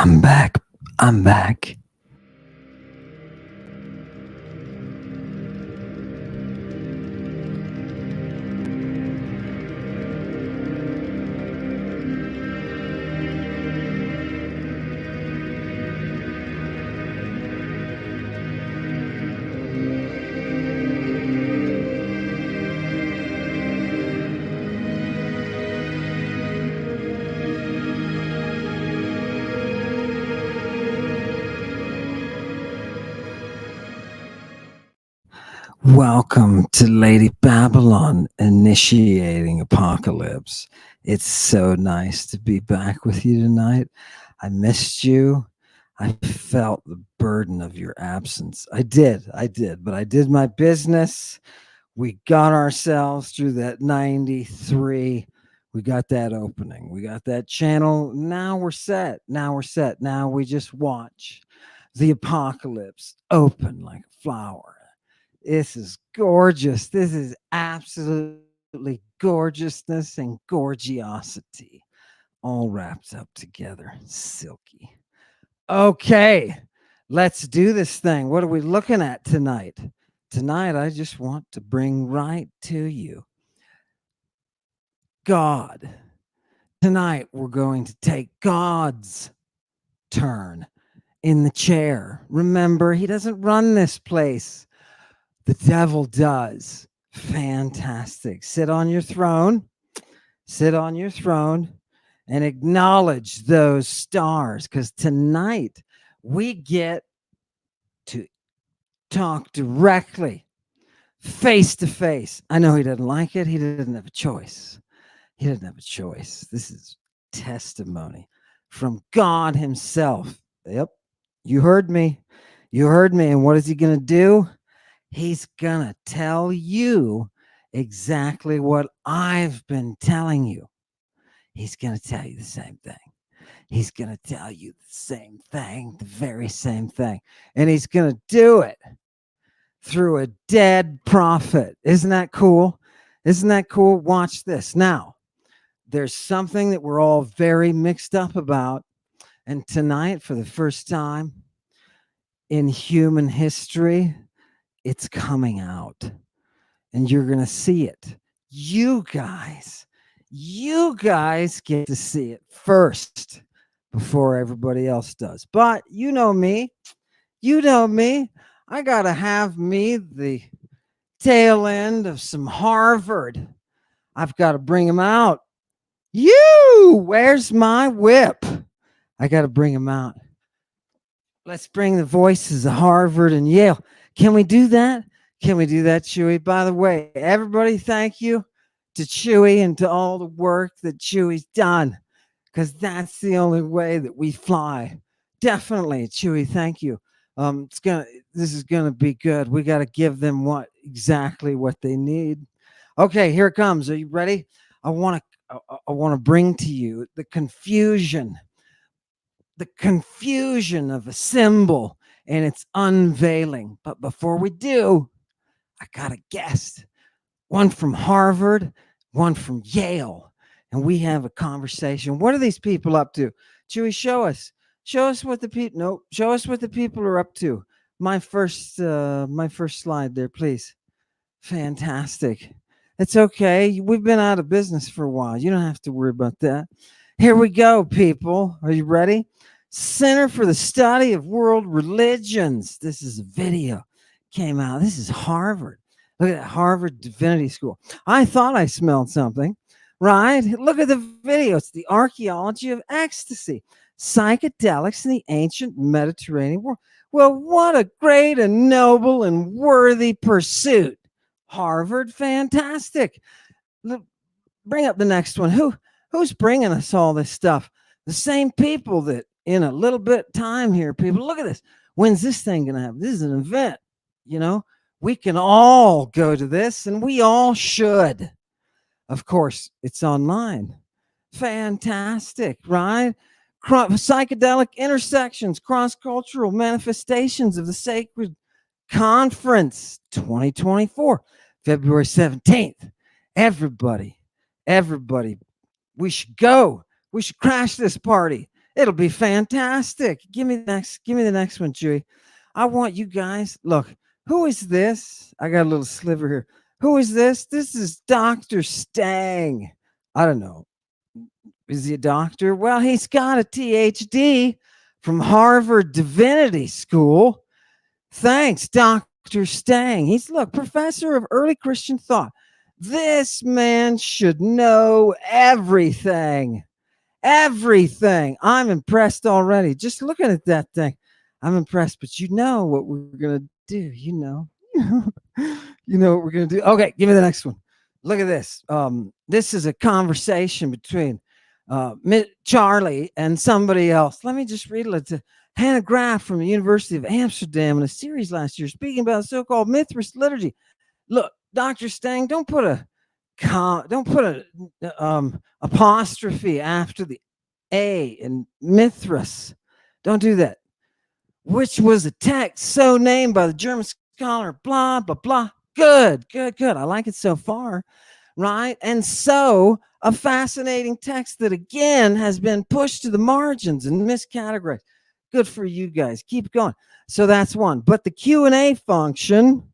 I'm back. I'm back. Welcome to Lady Babylon initiating apocalypse. It's so nice to be back with you tonight. I missed you. I felt the burden of your absence. I did, but I did my business. We got ourselves through that 93. We got that opening. We got that channel. Now we're set. Now we just watch the apocalypse open like a flower. This is gorgeous. This is absolutely gorgeousness and gorgiosity all wrapped up together. Silky. Okay, let's do this thing. What are we looking at tonight? Tonight, I just want to bring right to you God. Tonight, we're going to take God's turn in the chair. Remember, he doesn't run this place. The devil does. Fantastic. Sit on your throne. Sit on your throne and acknowledge those stars, because tonight we get to talk directly, face to face. I know he doesn't like it. He doesn't have a choice. He doesn't have a choice. This is testimony from God himself. Yep. You heard me. You heard me. And what is he going to do? He's going to tell you exactly what I've been telling you. He's going to tell you the same thing. He's going to tell you the same thing, the very same thing. And he's going to do it through a dead prophet. Isn't that cool? Isn't that cool? Watch this. Now, there's something that we're all very mixed up about. And tonight, for the first time in human history, it's coming out. And you're going to see it. You guys get to see it first before everybody else does. But you know me. I got to have me the tail end of some Harvard. I've got to bring him out. Where's my whip? I got to bring him out. Let's bring the voices of Harvard and Yale. Can we do that? Can we do that, Chewy? By the way, everybody, thank you to Chewy and to all the work that Chewy's done, because that's the only way that we fly. Definitely, Chewy, thank you. This is gonna be good. We got to give them exactly what they need. Okay, here it comes. Are you ready? I want to bring to you the confusion of a symbol and its unveiling. But before we do, I got a guest, one from Harvard, one from Yale, and we have a conversation. What are these people up to? Chewy, show us what the people. No, show us what the people are up to. My first slide there, please. Fantastic. It's okay. We've been out of business for a while. You don't have to worry about that. Here we go, people. Are you ready? Center for the Study of World Religions. This is a video. Came out. This is Harvard. Look at that, Harvard Divinity School. I thought I smelled something, right? Look at the video. It's the archaeology of ecstasy, psychedelics in the ancient Mediterranean world. Well, what a great and noble and worthy pursuit. Harvard, fantastic. Bring up the next one. Who's bringing us all this stuff? The same people that in a little bit time here, people. Look at this. When's this thing going to happen? This is an event. You know, we can all go to this, and we all should. Of course, it's online. Fantastic, right? Psychedelic intersections, cross-cultural manifestations of the sacred conference 2024, February 17th. Everybody, we should go. We should crash this party. It'll be fantastic. Give me the next one, Chewy. I want you guys. Look, who is this? I got a little sliver here. Who is this? This is Dr. Stang. I don't know. Is he a doctor? Well, he's got a THD from Harvard Divinity School. Thanks, Dr. Stang. He's, look, professor of early Christian thought. This man should know everything. Everything. I'm impressed already. Just looking at that thing. I'm impressed, but you know what we're going to do. You know. You know what we're going to do. Okay, give me the next one. Look at this. This is a conversation between Charlie and somebody else. Let me just read it. It's a Hannah Graff from the University of Amsterdam in a series last year speaking about the so-called Mithras liturgy. Look, Dr. Stang, don't put a apostrophe after the A in Mithras. Don't do that. Which was a text so named by the German scholar, blah, blah, blah. Good, good, good. I like it so far, right? And so a fascinating text that again has been pushed to the margins and miscategorized. Good for you guys. Keep going. So that's one. But the Q&A function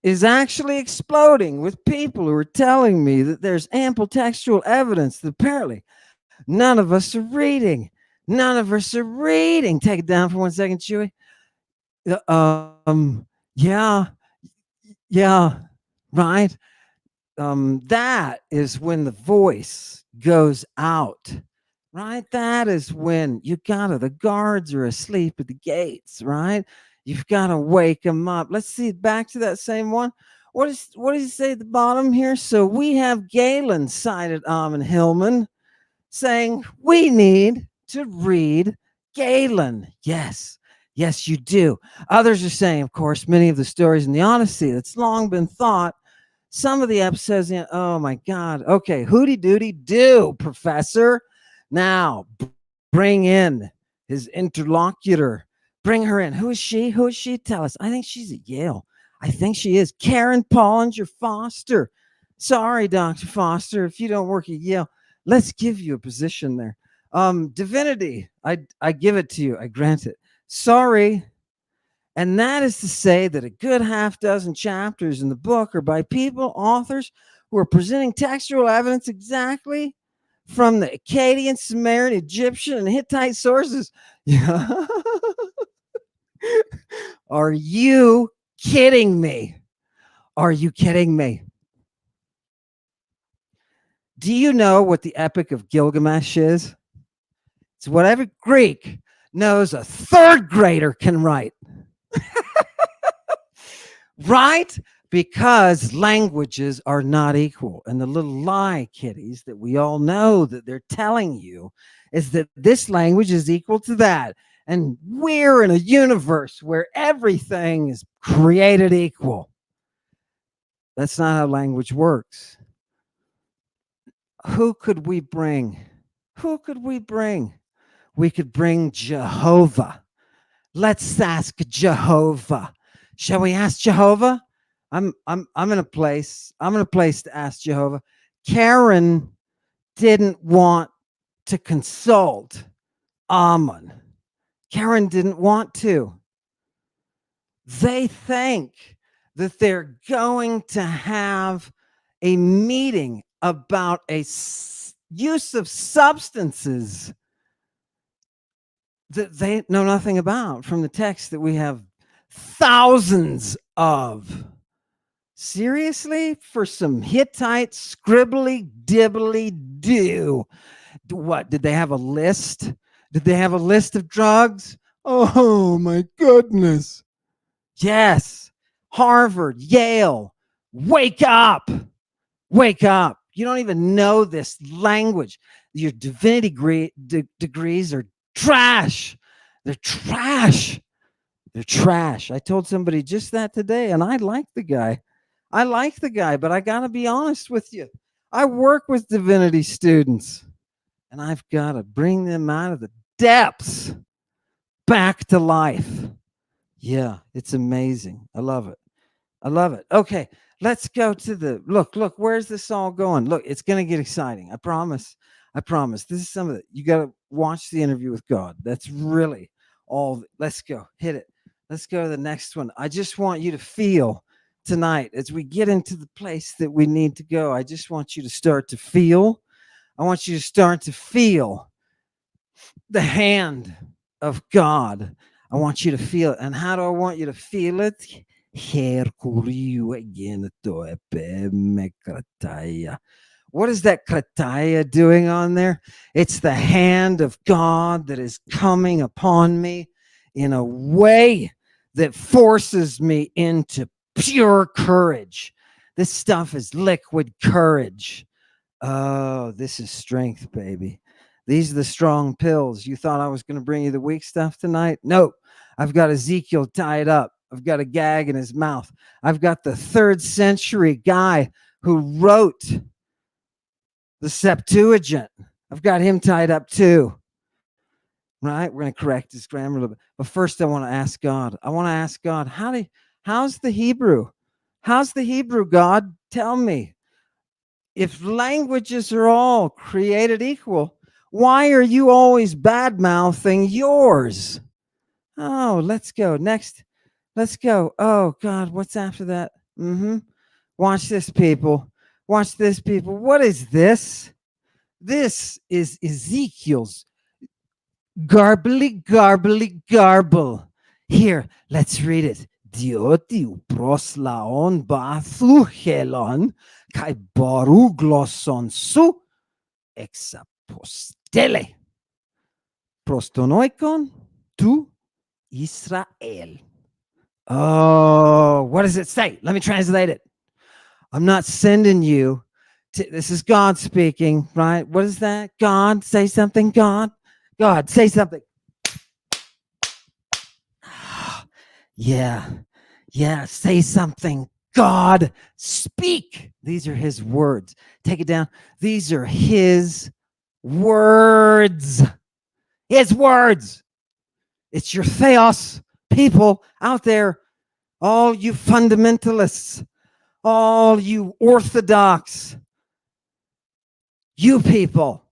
is actually exploding with people who are telling me that there's ample textual evidence that apparently none of us are reading. None of us are reading. Take it down for 1 second, Chewy. Yeah, yeah, right. That is when the voice goes out, right? That is when the guards are asleep at the gates, right? You've got to wake them up. Let's see, back to that same one. What does he say at the bottom here? So we have Galen cited Amon Hillman saying we need to read Galen. Yes, yes, you do. Others are saying, of course, many of the stories in the Odyssey, that's long been thought. Some of the episodes, oh my God. Okay, hooty doody do, Professor. Now, bring in his interlocutor. Bring her in. Who is she? Who is she? Tell us. I think she's at Yale. I think she is. Karen Pollinger Foster. Sorry, Dr. Foster, if you don't work at Yale, let's give you a position there. Divinity, I give it to you. I grant it. Sorry. And that is to say that a good half dozen chapters in the book are by people, authors, who are presenting textual evidence exactly from the Akkadian, Sumerian, Egyptian, and Hittite sources. Yeah. Are you kidding me? Are you kidding me? Do you know what the Epic of Gilgamesh is? It's what every Greek knows a third grader can write. Right? Because languages are not equal. And the little lie, kiddies, that we all know that they're telling you is that this language is equal to that. And we're in a universe where everything is created equal. That's not how language works. Who could we bring? Who could we bring? We could bring Jehovah. Let's ask Jehovah. Shall we ask Jehovah? I'm in a place. I'm in a place to ask Jehovah. Karen didn't want to consult Ammon. Karen didn't want to. They think that they're going to have a meeting about use of substances that they know nothing about from the text that we have thousands of. Seriously? For some Hittite scribbly dibbly do. What? Did they have a list? Did they have a list of drugs? Oh my goodness. Yes. Harvard, Yale, wake up. Wake up. You don't even know this language. Your divinity degrees are trash. They're trash. They're trash. I told somebody just that today, and I like the guy. I like the guy, but I got to be honest with you. I work with divinity students, and I've got to bring them out of the depths back to life. Yeah, it's amazing. I love it. I love it. Okay, let's go to the look. Where's this all going? Look, it's going to get exciting. I promise. I promise. This is some of it. You got to watch the interview with God. That's really all. Let's go. Hit it. Let's go to the next one. I just want you to feel tonight as we get into the place that we need to go. I just want you to start to feel. I want you to start to feel the hand of God. I want you to feel it. And how do I want you to feel it? What is that krataya doing on there? It's the hand of God that is coming upon me in a way that forces me into pure courage. This stuff is liquid courage. Oh, this is strength, baby. These are the strong pills. You thought I was going to bring you the weak stuff tonight? Nope. I've got Ezekiel tied up. I've got a gag in his mouth. I've got the 3rd century guy who wrote the Septuagint. I've got him tied up too. Right? We're going to correct his grammar a little bit. But first, I want to ask God. I want to ask God, how's the Hebrew? How's the Hebrew, God? Tell me. If languages are all created equal, why are you always bad-mouthing yours? Oh, let's go. Next. Let's go. Oh, God, what's after that? Watch this, people. Watch this, people. What is this? This is Ezekiel's garbly garble. Here, let's read it. Diotiu proslaon bathu helon kai borugloson su exapostele prostonoikon tu Israel. Oh, what does it say? Let me translate it. I'm not sending you to, this is God speaking, right? What is that? God, say something, God. God, say something. Yeah, say something. God, speak. These are his words. Take it down. These are his words. His words. It's your theos people out there, all you fundamentalists, all you orthodox, you people.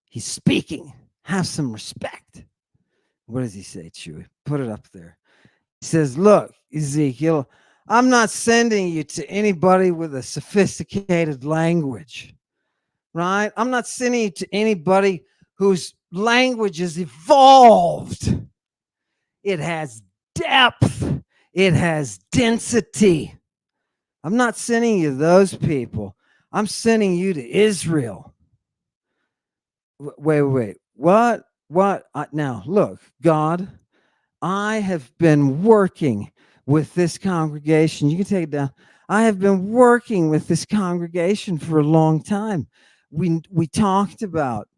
He's speaking. Have some respect. What does he say, Chewy? Put it up there. He says, look, Ezekiel, I'm not sending you to anybody with a sophisticated language, right? I'm not sending you to anybody whose language is evolved. It has depth. It has density. I'm not sending you those people. I'm sending you to Israel. Wait. What? Now, look, God, I have been working with this congregation. You can take it down. I have been working with this congregation for a long time. We talked about,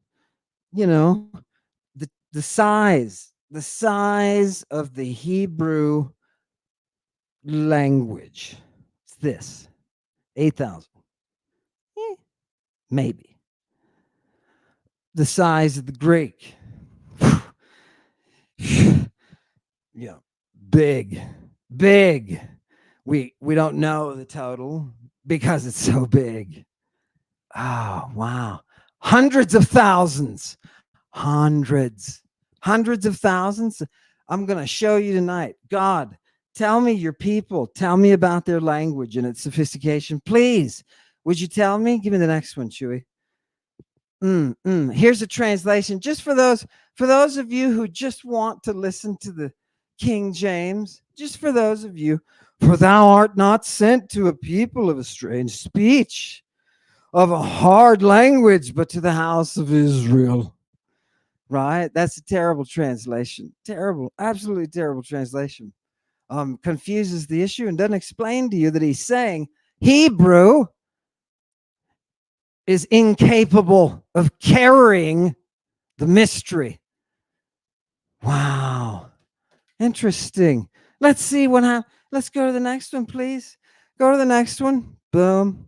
the size of the Hebrew language. It's this, 8,000. Maybe. The size of the Greek. Yeah, big. We don't know the total because it's so big. Oh, wow. Hundreds of thousands. Hundreds of thousands. I'm going to show you tonight. God, tell me your people. Tell me about their language and its sophistication. Please, would you tell me? Give me the next one, Chewy. Here's a translation just for those of you who just want to listen to the King James, just for those of you. For thou art not sent to a people of a strange speech, of a hard language, but to the house of Israel. Right? That's a terrible translation. Terrible, absolutely terrible translation. Confuses the issue and doesn't explain to you that he's saying Hebrew is incapable of carrying the mystery. Wow. Interesting. Let's see what happens. Let's go to the next one, please. Go to the next one. Boom.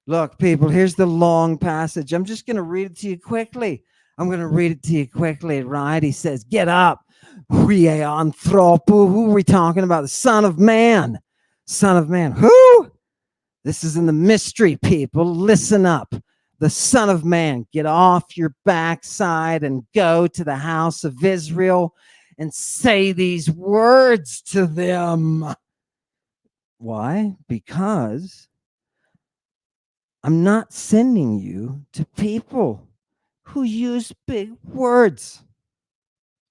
Look, people, here's the long passage. I'm just going to read it to you quickly. Right? He says, get up. Who are we talking about? The Son of Man. Son of Man. Who? This is in the mystery, people. Listen up. the Son of Man, get off your backside and go to the house of Israel and say these words to them. Why? Because I'm not sending you to people who use big words,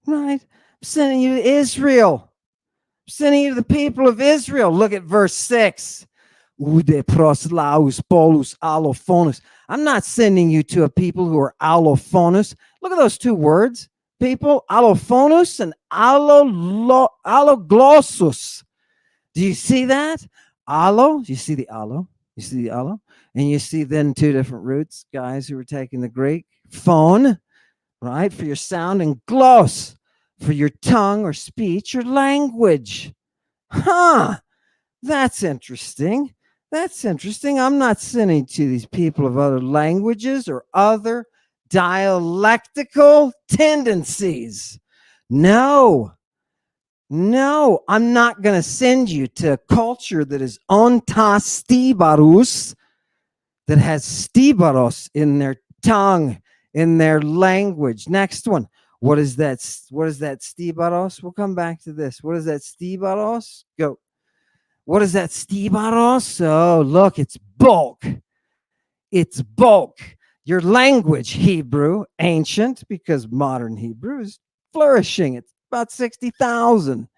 right? I'm sending you to Israel. I'm sending you to the people of Israel. Look at verse 6. Ude proslaus polus allophonus. I'm not sending you to a people who are allophonus. Look at those two words, people, allophonus and alloglossus. Do you see that? Allo, you see the allo, you see the allo, and you see then two different roots, guys who are taking the Greek. Phone, right, for your sound, and gloss for your tongue or speech or language. Huh, that's interesting. That's interesting. I'm not sending to these people of other languages or other dialectical tendencies. No, no, I'm not going to send you to a culture that is ontastibarus, that has stibaros in their tongue, in their language. Next one. What is that? What is that stibaros? We'll come back to this. What is that stibaros? Go. What is that stibaros? Oh, look, it's bulk. It's bulk. Your language, Hebrew, ancient, because modern Hebrew is flourishing. It's about 60,000.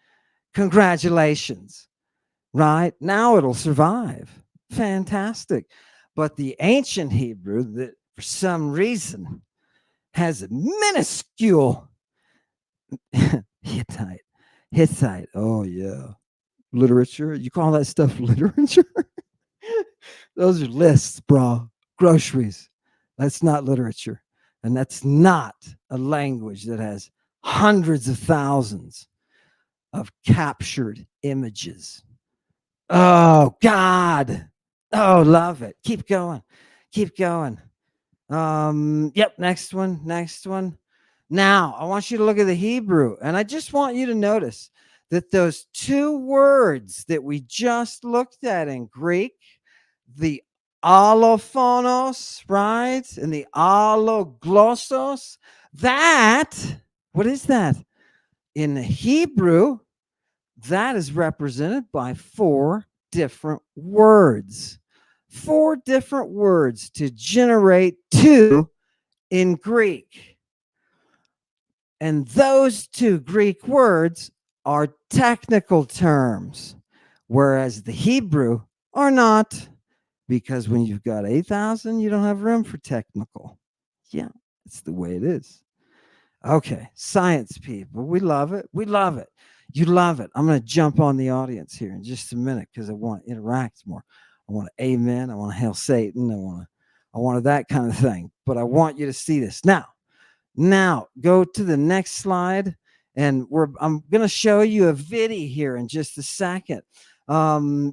Congratulations, right? Now it'll survive. Fantastic. But the ancient Hebrew, that for some reason has a minuscule Hittite. Oh, yeah. Literature. You call that stuff literature? Those are lists, bro. Groceries. That's not literature. And that's not a language that has hundreds of thousands of captured images. Oh, God. Oh, love it. Keep going. Keep going. Yep, next one. Next one. Now, I want you to look at the Hebrew, and I just want you to notice that those two words that we just looked at in Greek, the allophonos, right? And the alloglossos, that, what is that? In the Hebrew, that is represented by four different words. Four different words to generate two in Greek. And those two Greek words are technical terms, whereas the Hebrew are not, because when you've got 8,000, you don't have room for technical. Yeah, it's the way it is. Okay, science people, we love it. We love it. You love it. I'm going to jump on the audience here in just a minute because I want to interact more. I want to amen. I want to hail Satan. I want that kind of thing. But I want you to see this now. Now, go to the next slide, and I'm going to show you a video here in just a second.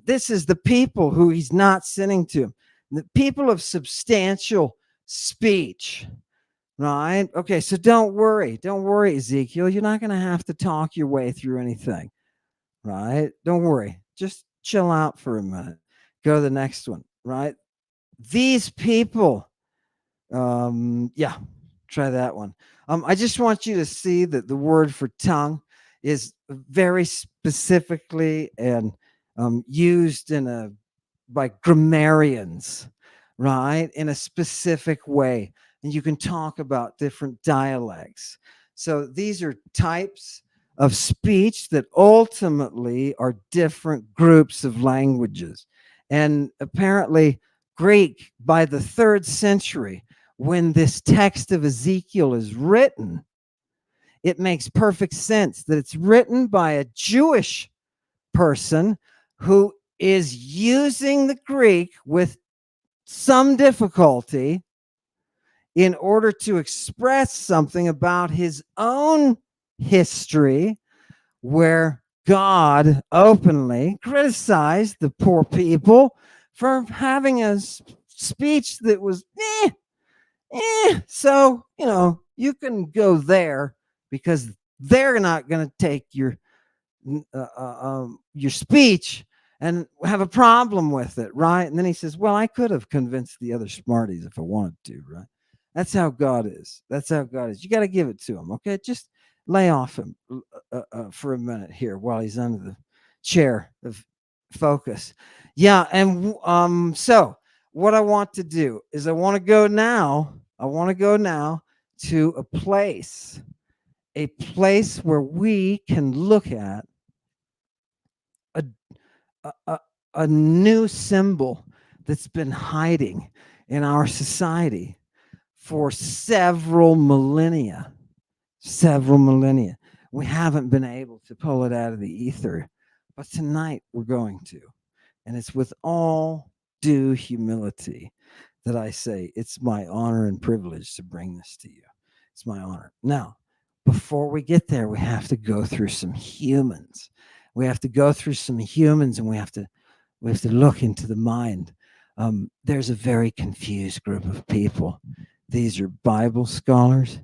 This is the people who he's not sending to, the people of substantial speech, right? Okay, so don't worry, Ezekiel. You're not going to have to talk your way through anything, right? Don't worry. Just chill out for a minute. Go to the next one, right? These people, yeah. Try that one. I just want you to see that the word for tongue is very specifically and used by grammarians, right? In a specific way. And you can talk about different dialects. So these are types of speech that ultimately are different groups of languages. And apparently, Greek by the 3rd century, when this text of Ezekiel is written, it makes perfect sense that it's written by a Jewish person who is using the Greek with some difficulty in order to express something about his own history, where God openly criticized the poor people for having a speech that was so, you can go there because they're not going to take your speech and have a problem with it, right? And then he says, well, I could have convinced the other smarties if I wanted to, right? That's how God is. That's how God is. You got to give it to him, okay? Just lay off him for a minute here while he's under the chair of focus. Yeah, and so what I want to do is I want to go now. I want to go now to a place where we can look at a a new symbol that's been hiding in our society for several millennia. Several millennia. We haven't been able to pull it out of the ether, but tonight we're going to. And it's with all due humility that I say it's my honor and privilege to bring this to you. It's my honor. Now, before we get there, we have to go through some humans. We have to go through some humans, and we have to look into the mind. There's a very confused group of people. These are Bible scholars.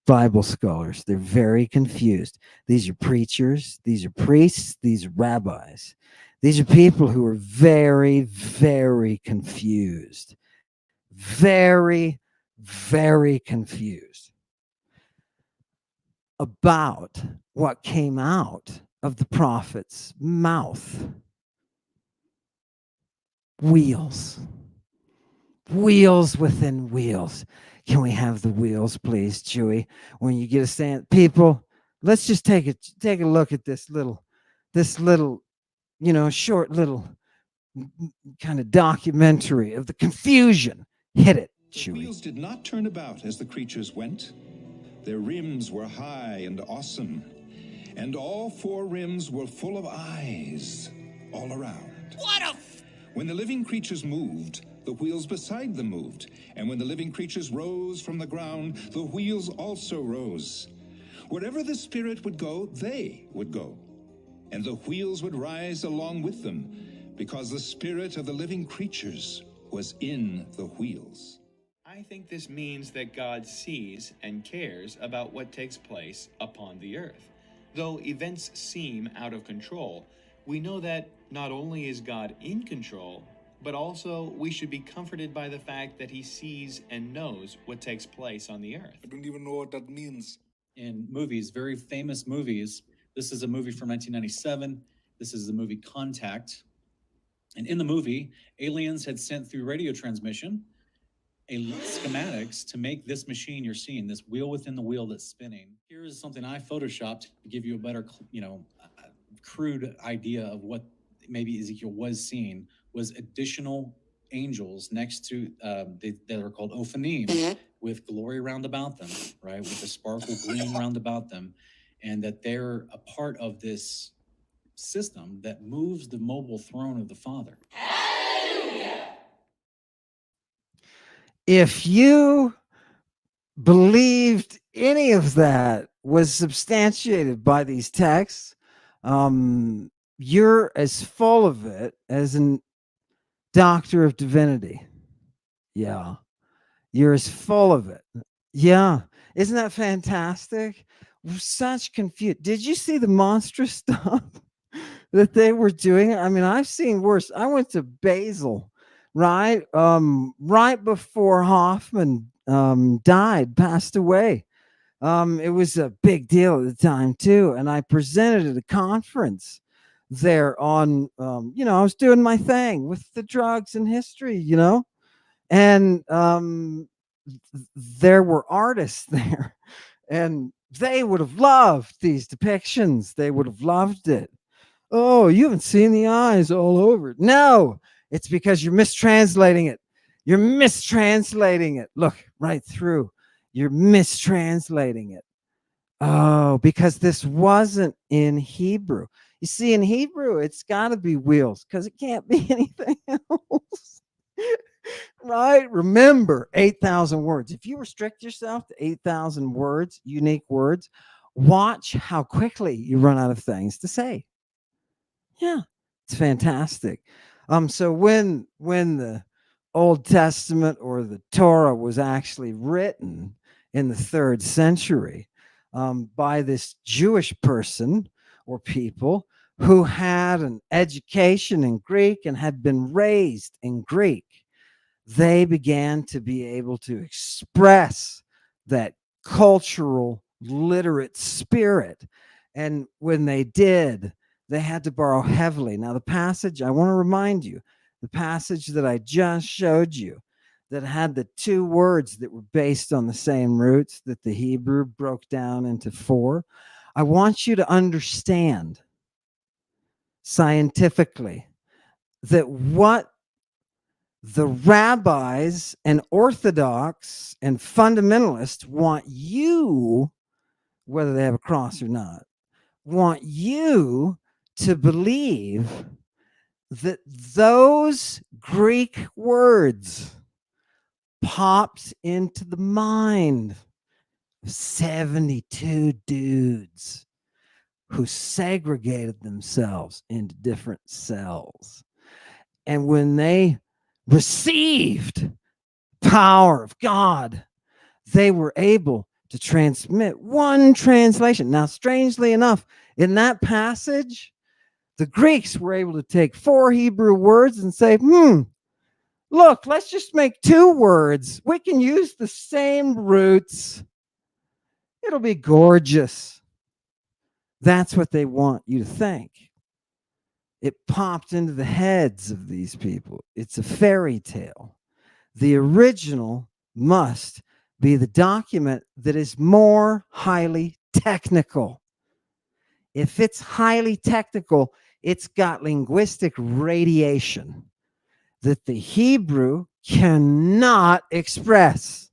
Bible scholars. They're very confused. These are preachers. These are priests. These are rabbis. These are people who are very, very confused. Very, very confused about what came out of the prophet's mouth. Wheels. Wheels within wheels. Can we have the wheels, please, Chewy? When you get a stand, people, let's just take a look at this little, short little kind of documentary of the confusion. Hit it, The Chewy. wheels did not turn about as the creatures went. Their rims were high and awesome, and all four rims were full of eyes all around. When the living creatures moved, the wheels beside them moved, and when the living creatures rose from the ground, the wheels also rose. Wherever the spirit would go, they would go, and the wheels would rise along with them, because the spirit of the living creatures was in the wheels. I think this means that God sees and cares about what takes place upon the earth. Though events seem out of control, we know that not only is God in control, but also we should be comforted by the fact that he sees and knows what takes place on the earth. I don't even know what that means. In movies, very famous movies. This is a movie from 1997. This is the movie Contact. And in the movie, aliens had sent through radio transmission schematics to make this machine you're seeing, this wheel within the wheel that's spinning. Here's something I photoshopped to give you a better, crude idea of what maybe Ezekiel was seeing, was additional angels next to, that are called Ophanim, with glory round about them, right? With the sparkle gleam round about them. And that they're a part of this system that moves the mobile throne of the Father. If you believed any of that was substantiated by these texts, you're as full of it as a doctor of divinity. Yeah. You're as full of it. Yeah. Isn't that fantastic? Such confusion. Did you see the monstrous stuff that they were doing? I mean, I've seen worse. I went to Basel, right? Right before Hoffman passed away. It was a big deal at the time too. And I presented at a conference there on, I was doing my thing with the drugs and history, and there were artists there, and they would have loved these depictions. They would have loved it. Oh, you haven't seen the eyes all over it. No, it's because you're mistranslating it. You're mistranslating it. Look right through. You're mistranslating it. Oh, because this wasn't in Hebrew. You see, in Hebrew, it's got to be wheels because it can't be anything else. Right? Remember, 8,000 words. If you restrict yourself to 8,000 words, unique words, watch how quickly you run out of things to say. Yeah, it's fantastic. So when the Old Testament or the Torah was actually written in the 3rd century by this Jewish person or people who had an education in Greek and had been raised in Greek, they began to be able to express that cultural literate spirit. And when they did, they had to borrow heavily. Now, the passage, I want to remind you, the passage that I just showed you that had the two words that were based on the same roots that the Hebrew broke down into four, I want you to understand scientifically that what the rabbis and orthodox and fundamentalists want you, whether they have a cross or not, want you to believe that those Greek words popped into the mind of 72 dudes who segregated themselves into different cells. And when they received power of God, they were able to transmit one translation. Now, strangely enough, in that passage, the Greeks were able to take 4 Hebrew words and say, look, let's just make 2 words. We can use the same roots. It'll be gorgeous. That's what they want you to think. It popped into the heads of these people. It's a fairy tale. The original must be the document that is more highly technical. If it's highly technical, it's got linguistic radiation that the Hebrew cannot express.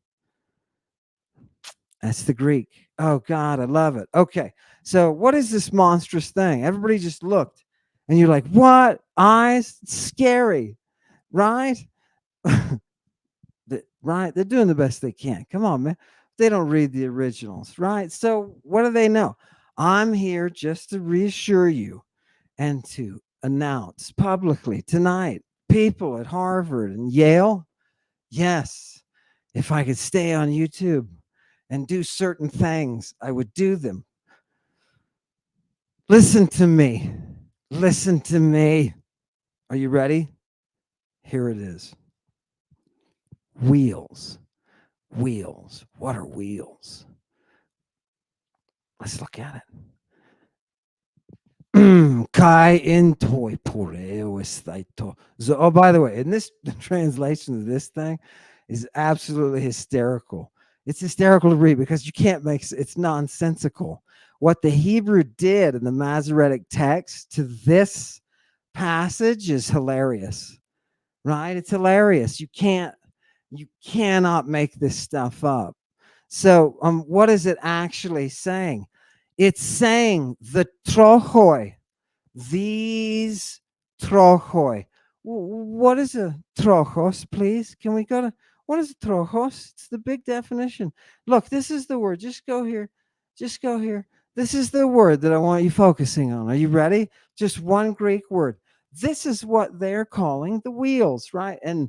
That's the Greek. Oh, God, I love it. Okay, so what is this monstrous thing? Everybody just looked, and you're like, what? Eyes? It's scary, right? Right? They're doing the best they can. Come on, man. They don't read the originals, right? So what do they know? I'm here just to reassure you and to announce publicly tonight, people at Harvard and Yale, yes, if I could stay on YouTube and do certain things, I would do them. Listen to me. Listen to me. Are you ready? Here it is. Wheels. Wheels. What are wheels? Let's look at it. Kai in toy So, oh, by the way, in this translation of this thing is absolutely hysterical. It's hysterical to read because you can't make it's nonsensical. What the Hebrew did in the Masoretic text to this passage is hilarious, right? It's hilarious. You cannot make this stuff up. So, what is it actually saying? It's saying the trochoi, these trochoi. What is a trochos, please? Can we go to, what is a trochos? It's the big definition. Look, this is the word. Just go here. Just go here. This is the word that I want you focusing on. Are you ready? Just one Greek word. This is what they're calling the wheels, right? And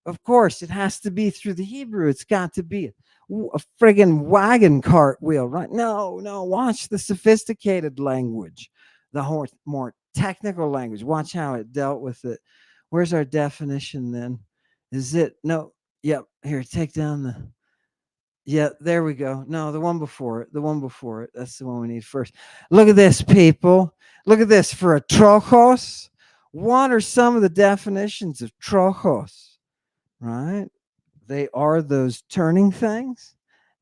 of course, it has to be through the Hebrew. It's got to be a friggin' wagon cart wheel, right? No, watch the sophisticated language, the more technical language. Watch how it dealt with it. Where's our definition then? Is it, no, yep, here, take down the, yeah, there we go. No, the one before it, the one before it. That's the one we need first. Look at this, people. Look at this. For a trochos, what are some of the definitions of trochos? Right? They are those turning things.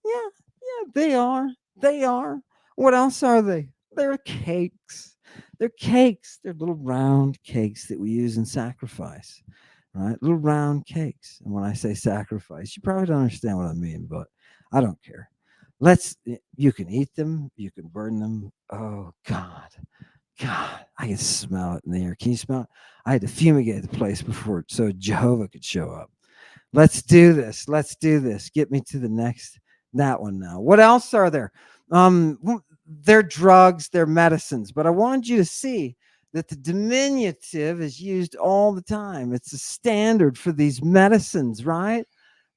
Yeah, they are. They are. What else are they? They're cakes. They're cakes. They're little round cakes that we use in sacrifice, right? Little round cakes. And when I say sacrifice, you probably don't understand what I mean, but I don't care. You can eat them, you can burn them. Oh, God, I can smell it in the air. Can you smell it? I had to fumigate the place before so Jehovah could show up. Let's do this. Let's do this. Get me to the next, that one now. What else are there? They're drugs, they're medicines, but I wanted you to see that the diminutive is used all the time. It's a standard for these medicines, right?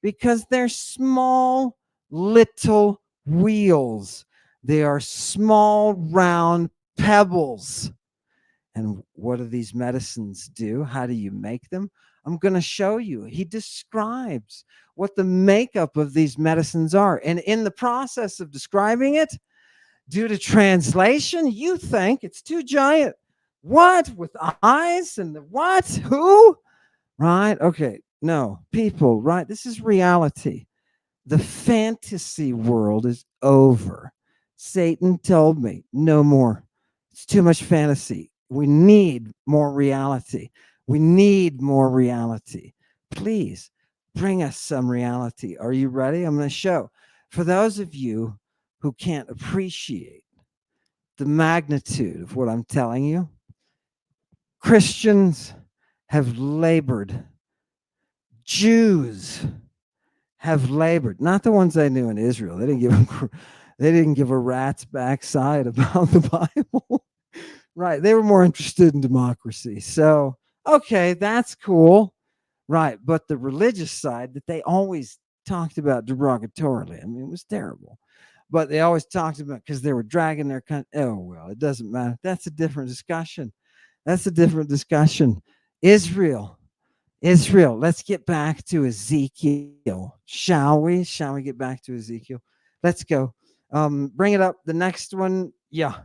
Because they're small, little wheels. They are small, round pebbles. And what do these medicines do? How do you make them? I'm going to show you. He describes what the makeup of these medicines are. And in the process of describing it, due to translation, you think it's two giant what with eyes and the what? Who? Right? Okay. No, people, right? This is reality. The fantasy world is over. Satan told me no more. It's too much fantasy. We need more reality. We need more reality. Please bring us some reality. Are you ready? I'm going to show. For those of you who can't appreciate the magnitude of what I'm telling you, Christians have labored, Jews have labored, not the ones I knew in Israel. They didn't give a rat's backside about the Bible. Right. They were more interested in democracy. So, okay, that's cool. Right. But the religious side that they always talked about derogatorily, I mean, it was terrible. But they always talked about because they were dragging their country. Oh, well, it doesn't matter. That's a different discussion. That's a different discussion. Israel. Israel. Let's get back to Ezekiel, shall we? Shall we get back to Ezekiel? Let's go. Bring it up. The next one. Yeah,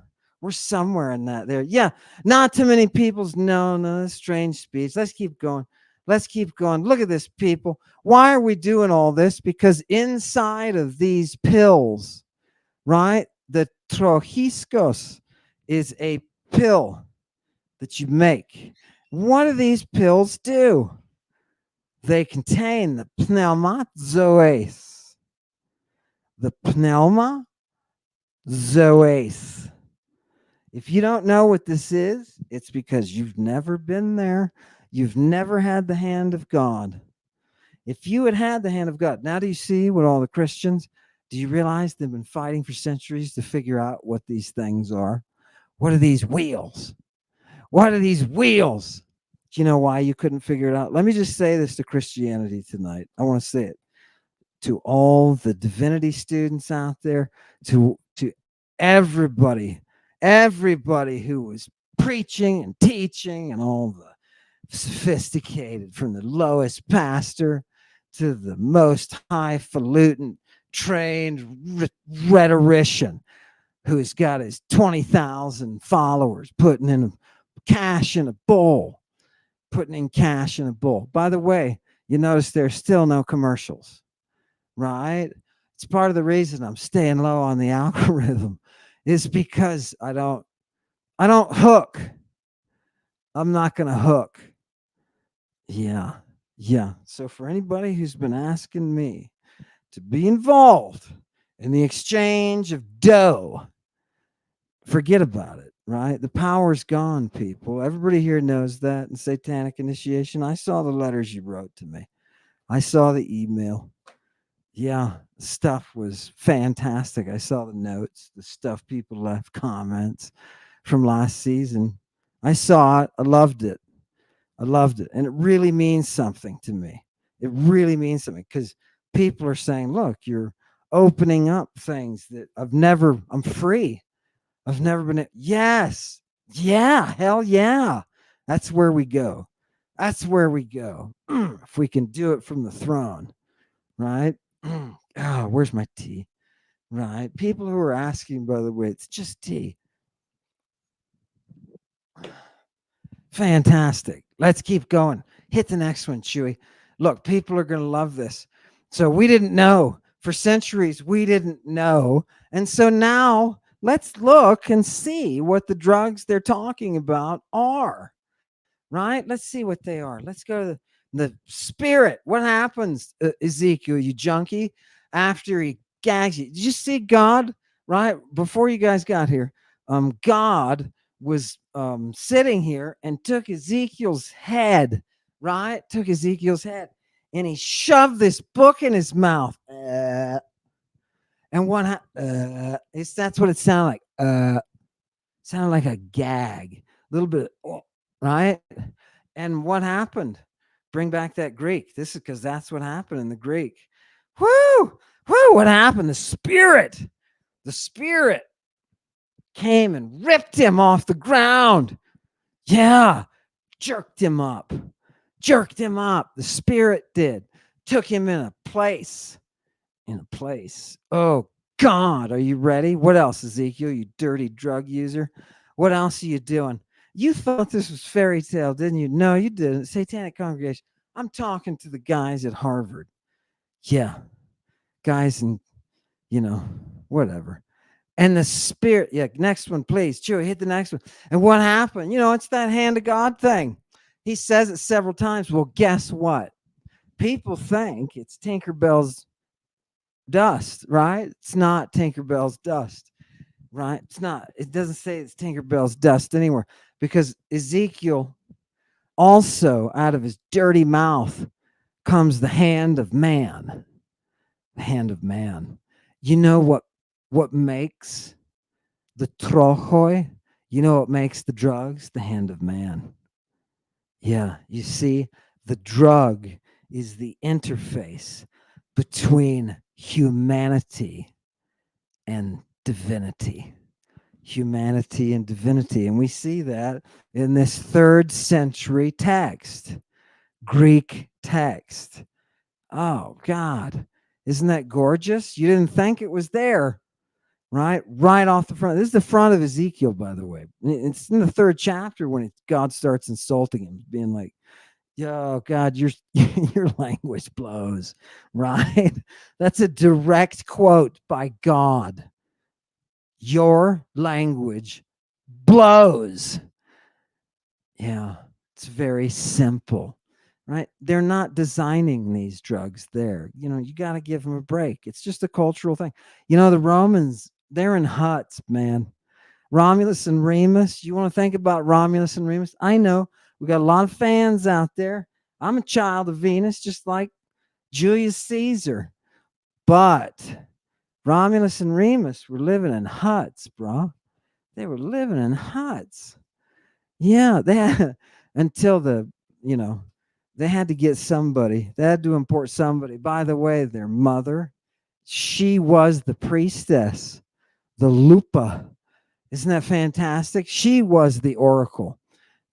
we're somewhere in that there. Yeah, not too many people's. No, no, strange speech. Let's keep going. Let's keep going. Look at this, people. Why are we doing all this? Because inside of these pills, right, the trohiskos is a pill that you make. What do these pills do? They contain the pneumazoes. The pneumazoes. If you don't know what this is, it's because you've never been there. You've never had the hand of God. If you had had the hand of God, now do you see what all the Christians, do you realize they've been fighting for centuries to figure out what these things are? What are these wheels? What are these wheels? Do you know why you couldn't figure it out? Let me just say this to Christianity tonight. I want to say it to all the divinity students out there, to everybody, everybody who was preaching and teaching, and all the sophisticated, from the lowest pastor to the most highfalutin trained rhetorician who's got his 20,000 followers putting in cash in a bowl, putting in cash in a bowl. By the way, you notice there's still no commercials, right? It's part of the reason I'm staying low on the algorithm is because I don't hook. I'm not going to hook. Yeah. Yeah. So for anybody who's been asking me to be involved in the exchange of dough, forget about it, right? The power's gone, people. Everybody here knows that in satanic initiation. I saw the letters you wrote to me. I saw the email. Yeah, stuff was fantastic. I saw the notes, the stuff people left, comments from last season. I saw it. I loved it. I loved it. And it really means something to me. It really means something because people are saying, look, you're opening up things that I'm free. I've never been. Yes. Yeah. Hell yeah. That's where we go. That's where we go. If we can do it from the throne, right? Oh, where's my tea? Right. People who are asking, by the way, it's just tea. Fantastic. Let's keep going. Hit the next one, Chewy. Look, people are going to love this. So we didn't know. For centuries, we didn't know. And so now let's look and see what the drugs they're talking about are. Right? Let's see what they are. Let's go to the spirit. What happens, Ezekiel, you junkie, after he gags you? Did you see God? Right? Before you guys got here, God was sitting here and took Ezekiel's head, right? Took Ezekiel's head and he shoved this book in his mouth. And what that's what it sounded like. Sounded like a gag, a little bit, right? And what happened? Bring back that Greek. This is because that's what happened in the Greek. Whoo! Whoo! What happened? The spirit came and ripped him off the ground. Yeah, jerked him up. Jerked him up. The Spirit did. Took him in a place. In a place. Oh, God. Are you ready? What else, Ezekiel, you dirty drug user? What else are you doing? You thought this was fairy tale, didn't you? No, you didn't. Satanic congregation. I'm talking to the guys at Harvard. Yeah. Guys and, whatever. And the Spirit, yeah, next one, please. Chewy, hit the next one. And what happened? It's that hand of God thing. He says it several times. Well, guess what? People think it's Tinkerbell's dust, right? It's not Tinkerbell's dust, right? It's not. It doesn't say it's Tinkerbell's dust anywhere, because Ezekiel also, out of his dirty mouth comes the hand of man. The hand of man. You know what makes the trochoi? You know what makes the drugs? The hand of man. Yeah, you see, the drug is the interface between humanity and divinity. Humanity and divinity. And we see that in this 3rd century text, Greek text. Oh, God. Isn't that gorgeous? You didn't think it was there, right? Right off the front. This is the front of Ezekiel, by the way. It's in the 3rd chapter when God starts insulting him, being like, "Yo, God, your your language blows," right? That's a direct quote by God. Your language blows. Yeah, it's very simple, right? They're not designing these drugs there. You got to give them a break. It's just a cultural thing. The Romans, they're in huts, man. Romulus and Remus. You want to think about Romulus and Remus? I know we got a lot of fans out there. I'm a child of Venus, just like Julius Caesar. But Romulus and Remus were living in huts, bro. They were living in huts. Yeah, they had, until they had to get somebody. They had to import somebody. By the way, their mother, she was the priestess, the Lupa. Isn't that fantastic? She was the oracle.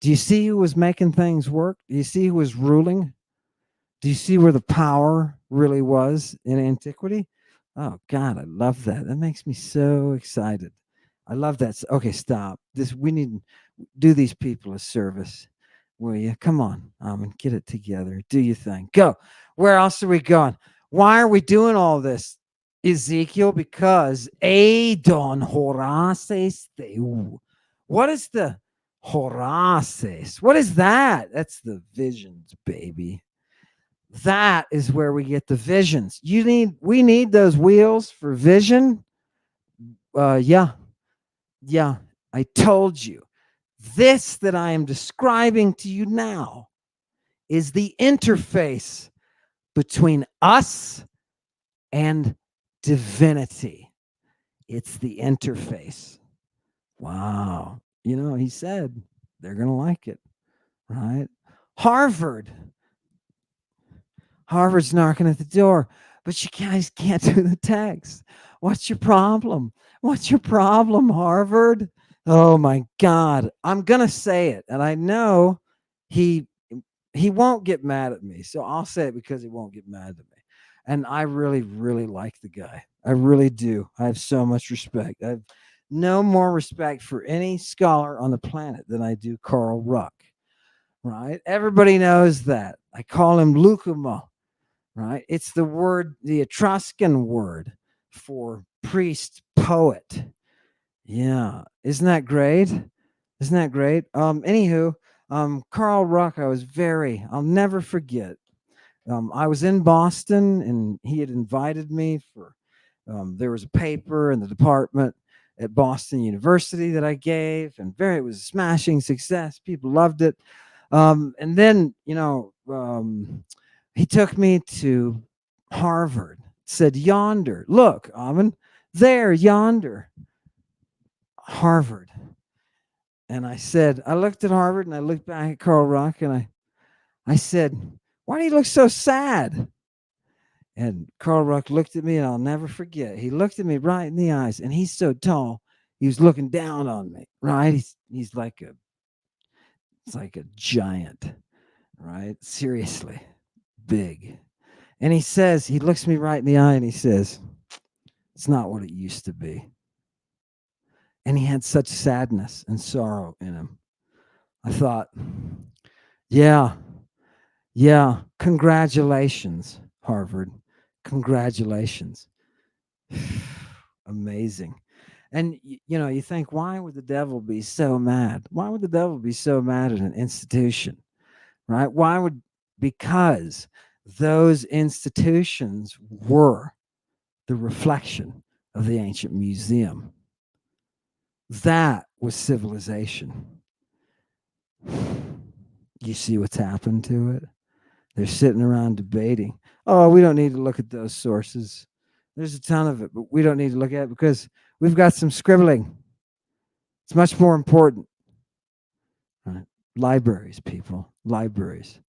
Do you see who was making things work? Do you see who was ruling? Do you see where the power really was in antiquity? Oh God, I love that. That makes me so excited. I love that. Okay, stop. We need to do these people a service. Will you? Come on, get it together. Do your thing. Go. Where else are we going? Why are we doing all this, Ezekiel? Because Adon Horaces Theu. What is the Horaces? What is that? That's the visions, baby. That is where we get the visions. We need those wheels for vision. Yeah. I told you. This that I am describing to you now is the interface between us and divinity. It's the interface. Wow. He said they're going to like it, right? Harvard's knocking at the door, but you guys can't do the text. What's your problem? What's your problem, Harvard? Oh my God. I'm going to say it. And I know he won't get mad at me. So I'll say it because he won't get mad at me. And I really, really like the guy. I really do. I have so much respect. I have no more respect for any scholar on the planet than I do Carl Ruck, right? Everybody knows that. I call him Lucuma, right? It's the Etruscan word for priest, poet. Yeah. Isn't that great? Isn't that great? Anywho, Carl Ruck, I'll never forget. I was in Boston and he had invited me for, there was a paper in the department at Boston University that I gave, and it was a smashing success. People loved it. And then, he took me to Harvard, said, yonder, look, Amin, there, yonder, Harvard. And I looked at Harvard and I looked back at Carl Ruck and I said, why do you look so sad? And Carl Ruck looked at me, and I'll never forget. He looked at me right in the eyes, and he's so tall. He was looking down on me, right? He's like It's like a giant, right? Seriously, big. And he looks me right in the eye and he says, it's not what it used to be. And he had such sadness and sorrow in him. I thought, yeah, yeah, congratulations, Harvard. Congratulations. Amazing. And you think, why would the devil be so mad? Why would the devil be so mad at an institution? Right? Because those institutions were the reflection of the ancient museum. That was civilization. You see what's happened to it? They're sitting around debating. Oh, we don't need to look at those sources. There's a ton of it, but we don't need to look at it because we've got some scribbling. It's much more important. Right? Libraries, people. Libraries.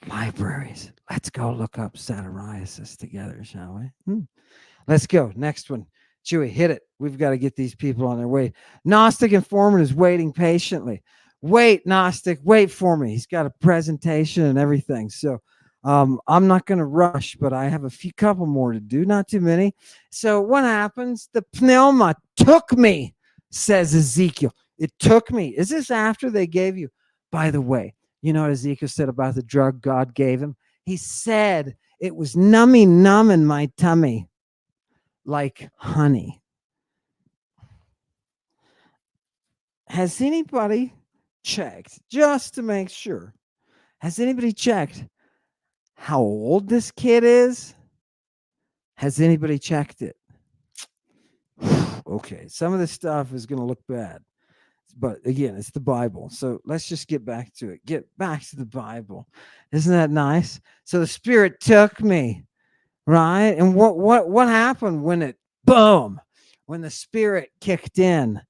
Libraries. Let's go look up Satiriasis together, shall we? Let's go. Next one. Chewy, hit it. We've got to get these people on their way. Gnostic informant is waiting patiently. Wait, Gnostic, wait for me. He's got a presentation and everything. So I'm not going to rush, but I have a couple more to do, not too many. So what happens? The pneuma took me, says Ezekiel. It took me. Is this after they gave you? By the way, you know what Ezekiel said about the drug God gave him? He said it was numb in my tummy like honey. Has anybody checked, just to make sure, has anybody checked how old this kid is? Has anybody checked it? Okay, some of this stuff is going to look bad. But again, it's the Bible. So let's just get back to it. Get back to the Bible. Isn't that nice? So the Spirit took me, right? And what happened when it boom, when the Spirit kicked in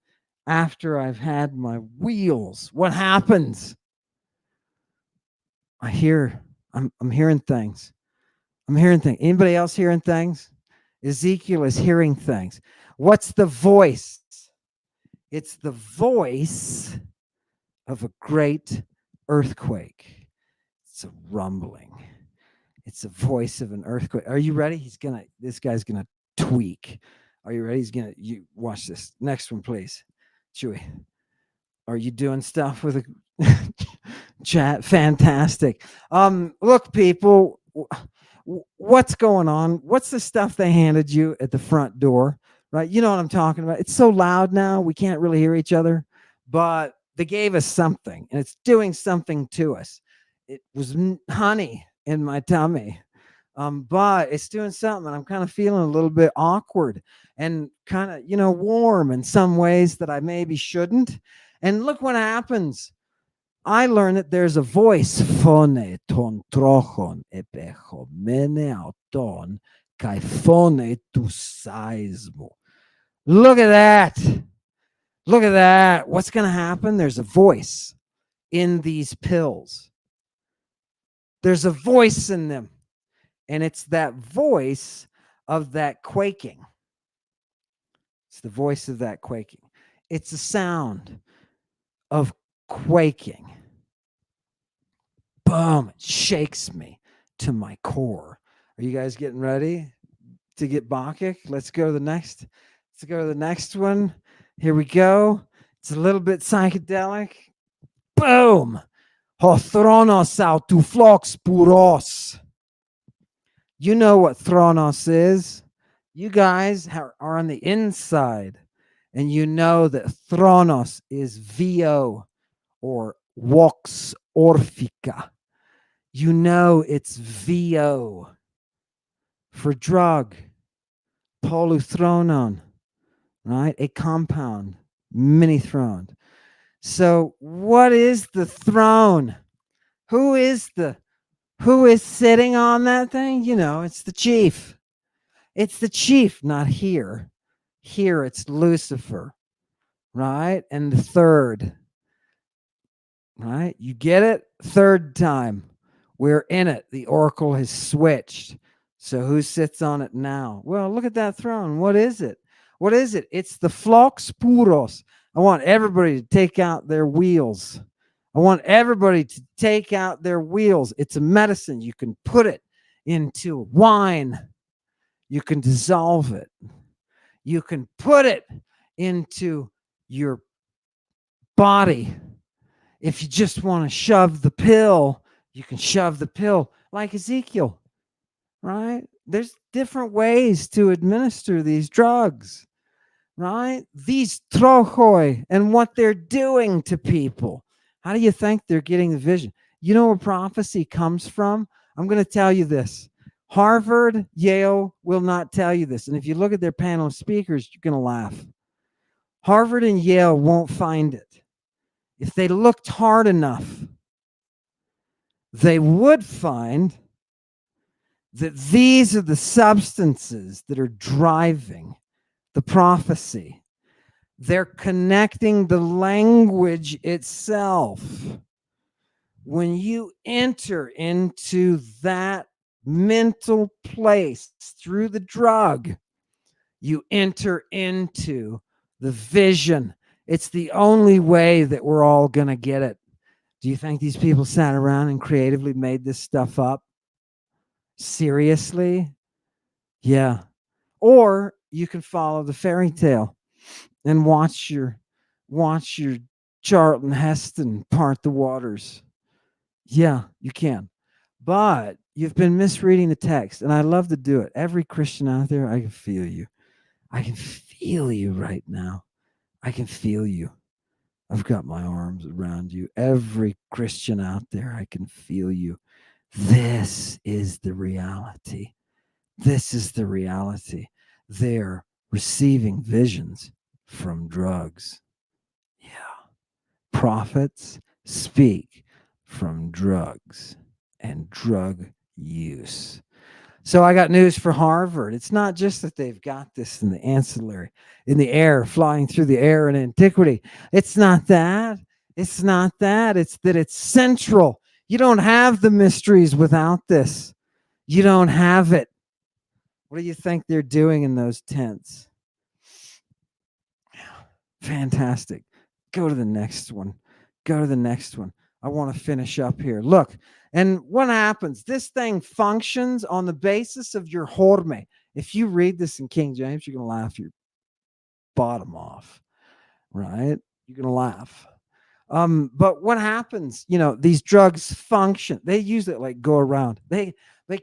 after I've had my wheels? What happens? I'm hearing things. I'm hearing things. Anybody else hearing things? Ezekiel is hearing things. What's the voice? It's the voice of a great earthquake. It's a rumbling. It's the voice of an earthquake. Are you ready? This guy's gonna tweak. Are you ready? You watch this. Next one, please. Chewy. Are you doing stuff with a chat? Fantastic. Look, people, what's going on? What's the stuff they handed you at the front door? Right? You know what I'm talking about. It's so loud now, we can't really hear each other, but they gave us something and it's doing something to us. It was honey in my tummy. But it's doing something and I'm kind of feeling a little bit awkward and kind of, warm in some ways that I maybe shouldn't. And look what happens. I learned that there's a voice. Phone ton trochon epecho mene auton kai phone tu seismo. Look at that. Look at that. What's going to happen? There's a voice in these pills. There's a voice in them. And it's that voice of that quaking. It's the voice of that quaking. It's a sound of quaking. Boom. It shakes me to my core. Are you guys getting ready to get Bacchic? Let's go to the next. Let's go to the next one. Here we go. It's a little bit psychedelic. Boom. Hothronos autu flox puros. You know what Thronos is. You guys are on the inside, and you know that Thronos is VO or Vox Orphica. You know it's VO for drug, polythronon, right? A compound, mini throne. So what is the throne? Who is sitting on that thing? It's the chief. It's the chief, not here. Here it's Lucifer, right? And the third, right? You get it? Third time. We're in it. The oracle has switched. So who sits on it now? Well, look at that throne. What is it? What is it? It's the Flox Puros. I want everybody to take out their wheels. I want everybody to take out their wheels. It's a medicine. You can put it into wine. You can dissolve it. You can put it into your body. If you just want to shove the pill, you can shove the pill like Ezekiel, right? There's different ways to administer these drugs, right? These trojoi and what they're doing to people. How do you think they're getting the vision? You know where prophecy comes from? I'm going to tell you this. Harvard, Yale will not tell you this. And if you look at their panel of speakers, you're going to laugh. Harvard and Yale won't find it. If they looked hard enough, they would find that these are the substances that are driving the prophecy. They're connecting the language itself. When you enter into that mental place through the drug, you enter into the vision. It's the only way that we're all going to get it. Do you think these people sat around and creatively made this stuff up? Seriously? Yeah. Or you can follow the fairy tale and watch your Charlton Heston part the waters. Yeah, you can. But you've been misreading the text, and I love to do it. Every Christian out there, I can feel you. I can feel you right now. I can feel you. I've got my arms around you. Every Christian out there, I can feel you. This is the reality. This is the reality. They're receiving visions from drugs. Yeah. Prophets speak from drugs and drug use. So I got news for Harvard. It's not just that they've got this in the ancillary, in the air, flying through the air in antiquity. It's not that. It's not that. It's that it's central. You don't have the mysteries without this. You don't have it. What do you think they're doing in those tents? Fantastic. Go to the next one. Go to the next one. I want to finish up here. Look, and what happens? This thing functions on the basis of your horme. If you read this in King James, you're going to laugh your bottom off, right? You're going to laugh. But what happens? You know, these drugs function. They use it like go around. They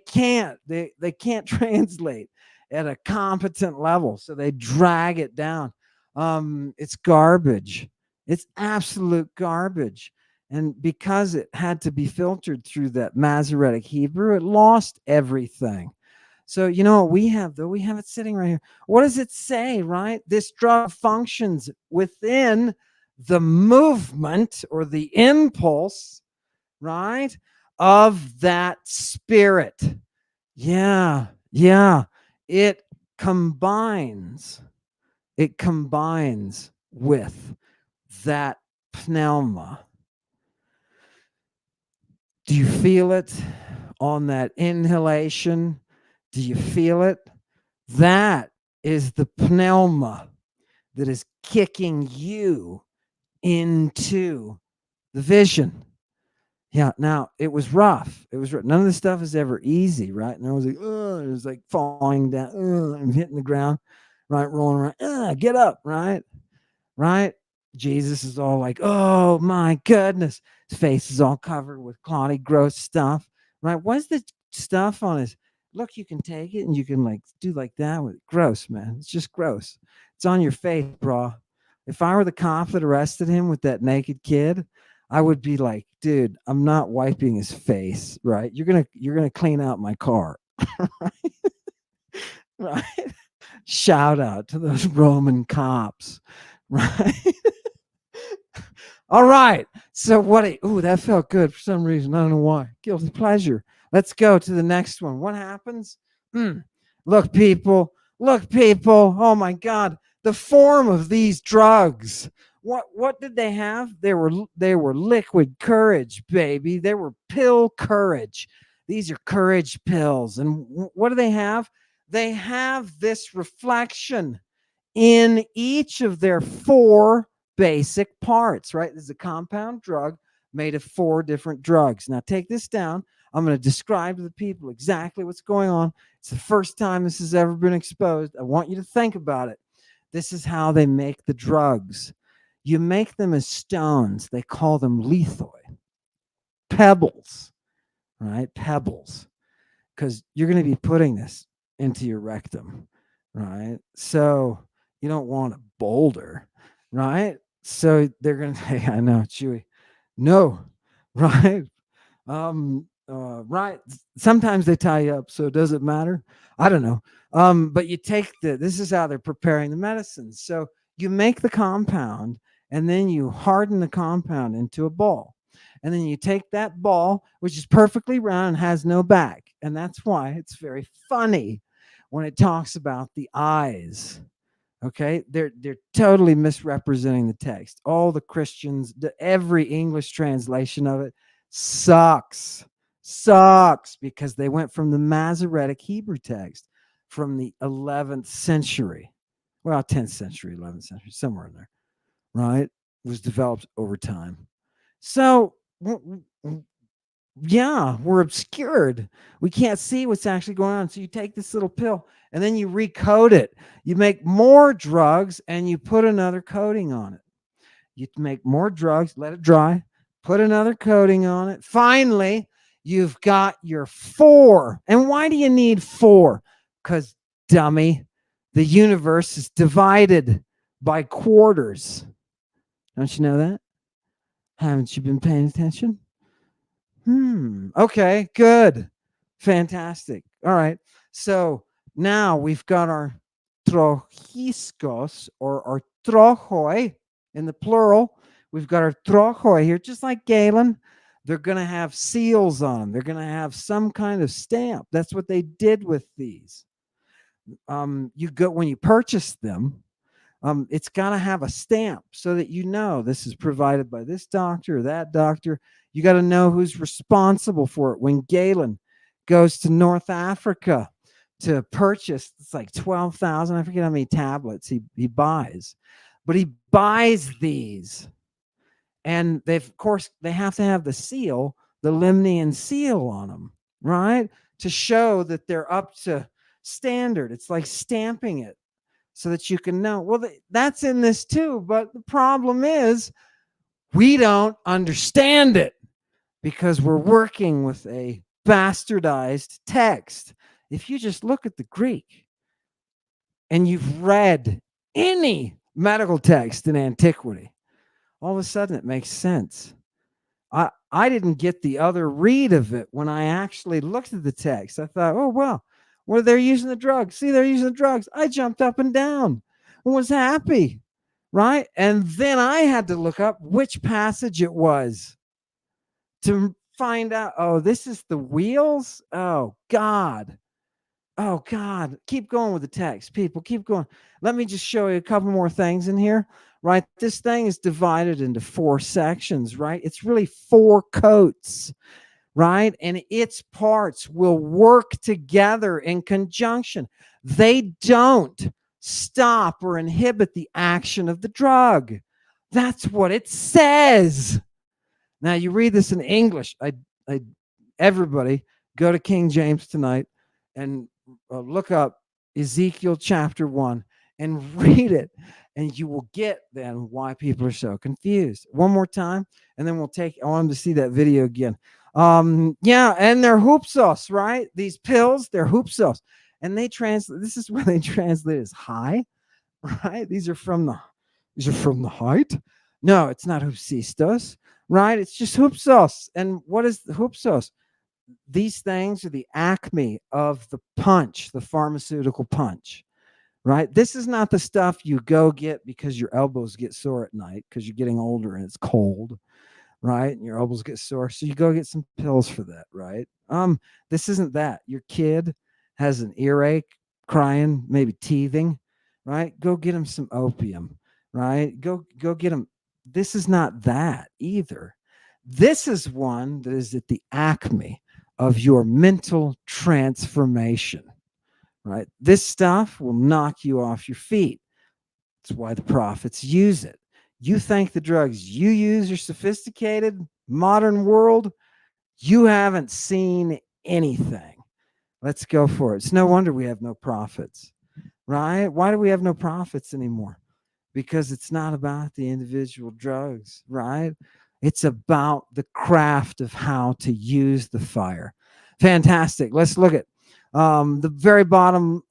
can't translate at a competent level, so they drag it down. It's garbage. It's absolute garbage. And because it had to be filtered through that Masoretic Hebrew, it lost everything. So, you know what we have, though? We have it sitting right here. What does it say, right? This drug functions within the movement or the impulse, right, of that spirit. Yeah. It combines with that pneuma. Do you feel it on that inhalation? Do you feel it? That is the pneuma that is kicking you into the vision. Yeah. Now it was rough. None of this stuff is ever easy, right? And I was like, oh, it was like falling down, and hitting the ground, right? Rolling around, get up, right? Jesus is all like, oh my goodness. His face is all covered with cloudy, gross stuff, right? What's the stuff on his? Look, you can take it and you can like do like that with gross, man. It's just gross. It's on your face, bro. If I were the cop that arrested him with that naked kid, I would be like, dude, I'm not wiping his face, right? You're gonna clean out my car. Right? Shout out to those Roman cops, right? All right. So that felt good for some reason. I don't know why. Guilty pleasure. Let's go to the next one. What happens? Look, people. Oh my God. The form of these drugs. What did they have? They were liquid courage, baby. They were pill courage. These are courage pills. And what do they have? They have this reflection in each of their four basic parts, right? This is a compound drug made of 4 different drugs. Now take this down. I'm going to describe to the people exactly what's going on. It's the first time this has ever been exposed. I want you to think about it. This is how they make the drugs. You make them as stones. They call them lethoi, pebbles, right? Pebbles, because you're going to be putting this into your rectum, right? So you don't want a boulder, right? So they're going to say, I know, Chewy, no, right? Right. Sometimes they tie you up, so does it matter? I don't know. But you take this is how they're preparing the medicine. So you make the compound and then you harden the compound into a ball. And then you take that ball, which is perfectly round and has no back. And that's why it's very funny when it talks about the eyes. Okay, they're totally misrepresenting the text. All the Christians, every English translation of it sucks because they went from the Masoretic Hebrew text from the 11th century, well, 10th century, 11th century, somewhere in there, right? It was developed over time. So yeah, we're obscured. We can't see what's actually going on. So you take this little pill and then you recode it. You make more drugs and you put another coating on it. You make more drugs, let it dry, put another coating on it. Finally, you've got your 4. And why do you need 4? Because, dummy, the universe is divided by quarters. Don't you know that? Haven't you been paying attention? Okay, good. Fantastic. All right. So now we've got our trochiskos or our trochoi in the plural. We've got our trochoi here, just like Galen. They're going to have seals on them. They're going to have some kind of stamp. That's what they did with these. You go when you purchase them. It's got to have a stamp so that you know this is provided by this doctor or that doctor. You got to know who's responsible for it. When Galen goes to North Africa to purchase, it's like 12,000, I forget how many tablets he buys, but he buys these. And of course, they have to have the seal, the Limnian seal on them, right? To show that they're up to standard. It's like stamping it so that you can know. Well, that's in this too, but the problem is we don't understand it because we're working with a bastardized text. If you just look at the Greek and you've read any medical text in antiquity, all of a sudden it makes sense. I didn't get the other read of it when I actually looked at the text. I thought, oh, well, they're using the drugs. See, they're using the drugs. I jumped up and down and was happy, right? And then I had to look up which passage it was to find out, oh, this is the wheels? Oh, God. Oh, God. Keep going with the text, people. Keep going. Let me just show you a couple more things in here, right? This thing is divided into 4 sections, right? It's really 4 coats, right? And its parts will work together in conjunction. They don't stop or inhibit the action of the drug. That's what it says. Now, you read this in English. Everybody go to King James tonight and look up Ezekiel chapter 1 and read it, and you will get then why people are so confused. One more time, and then I want them to see that video again. Yeah, and they're hoopsos, right? These pills, they're hoopsos. And this is where they translate as high, right? These are from the height. No, it's not hoopsistos, right? It's just hoopsos. And what is the hoopsos? These things are the acme of the punch, the pharmaceutical punch, right? This is not the stuff you go get because your elbows get sore at night because you're getting older and it's cold, right? And your elbows get sore. So you go get some pills for that, right? This isn't that. Your kid has an earache, crying, maybe teething, right? Go get him some opium, right? Go get him. This is not that either. This is one that is at the acme of your mental transformation, right? This stuff will knock you off your feet. That's why the prophets use it. You think the drugs you use are sophisticated? Modern world, you haven't seen anything. Let's go for it. It's no wonder we have no prophets, right? Why do we have no prophets anymore? Because it's not about the individual drugs, right? It's about the craft of how to use the fire. Fantastic. Let's look at the very bottom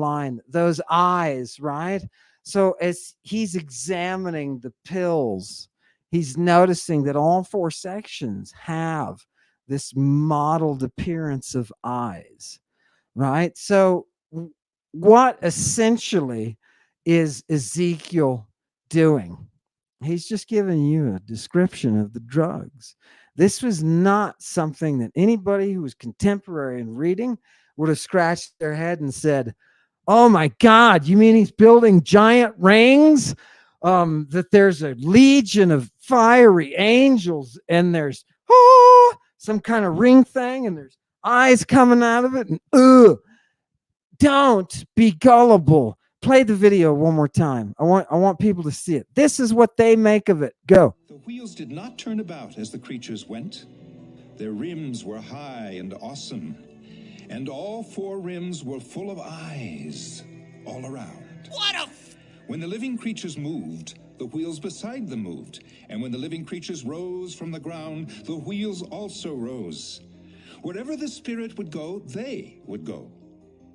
line. Those eyes, right? So as he's examining the pills, he's noticing that all four sections have this modeled appearance of eyes, right? So what essentially is Ezekiel doing? He's just giving you a description of the drugs. This was not something that anybody who was contemporary in reading would have scratched their head and said, "Oh my God, you mean he's building giant rings? That there's a legion of fiery angels and there's some kind of ring thing and there's eyes coming out of it and don't be gullible. Play the video one more time. I want people to see it. This is what they make of it. Go. The wheels did not turn about as the creatures went. Their rims were high and awesome, and all four rims were full of eyes all around. When the living creatures moved, the wheels beside them moved, and when the living creatures rose from the ground, the wheels also rose. Wherever the spirit would go, they would go,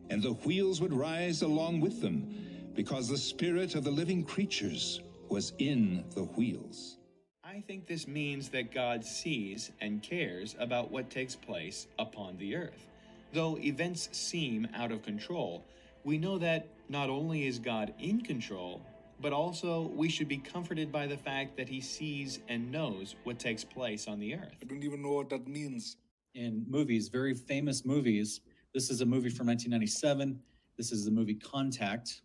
and the wheels would rise along with them, because the spirit of the living creatures was in the wheels. I think this means that God sees and cares about what takes place upon the earth. Though events seem out of control, we know that not only is God in control, but also we should be comforted by the fact that he sees and knows what takes place on the earth. I don't even know what that means. In movies, very famous movies. This is a movie from 1997. This is the movie Contact.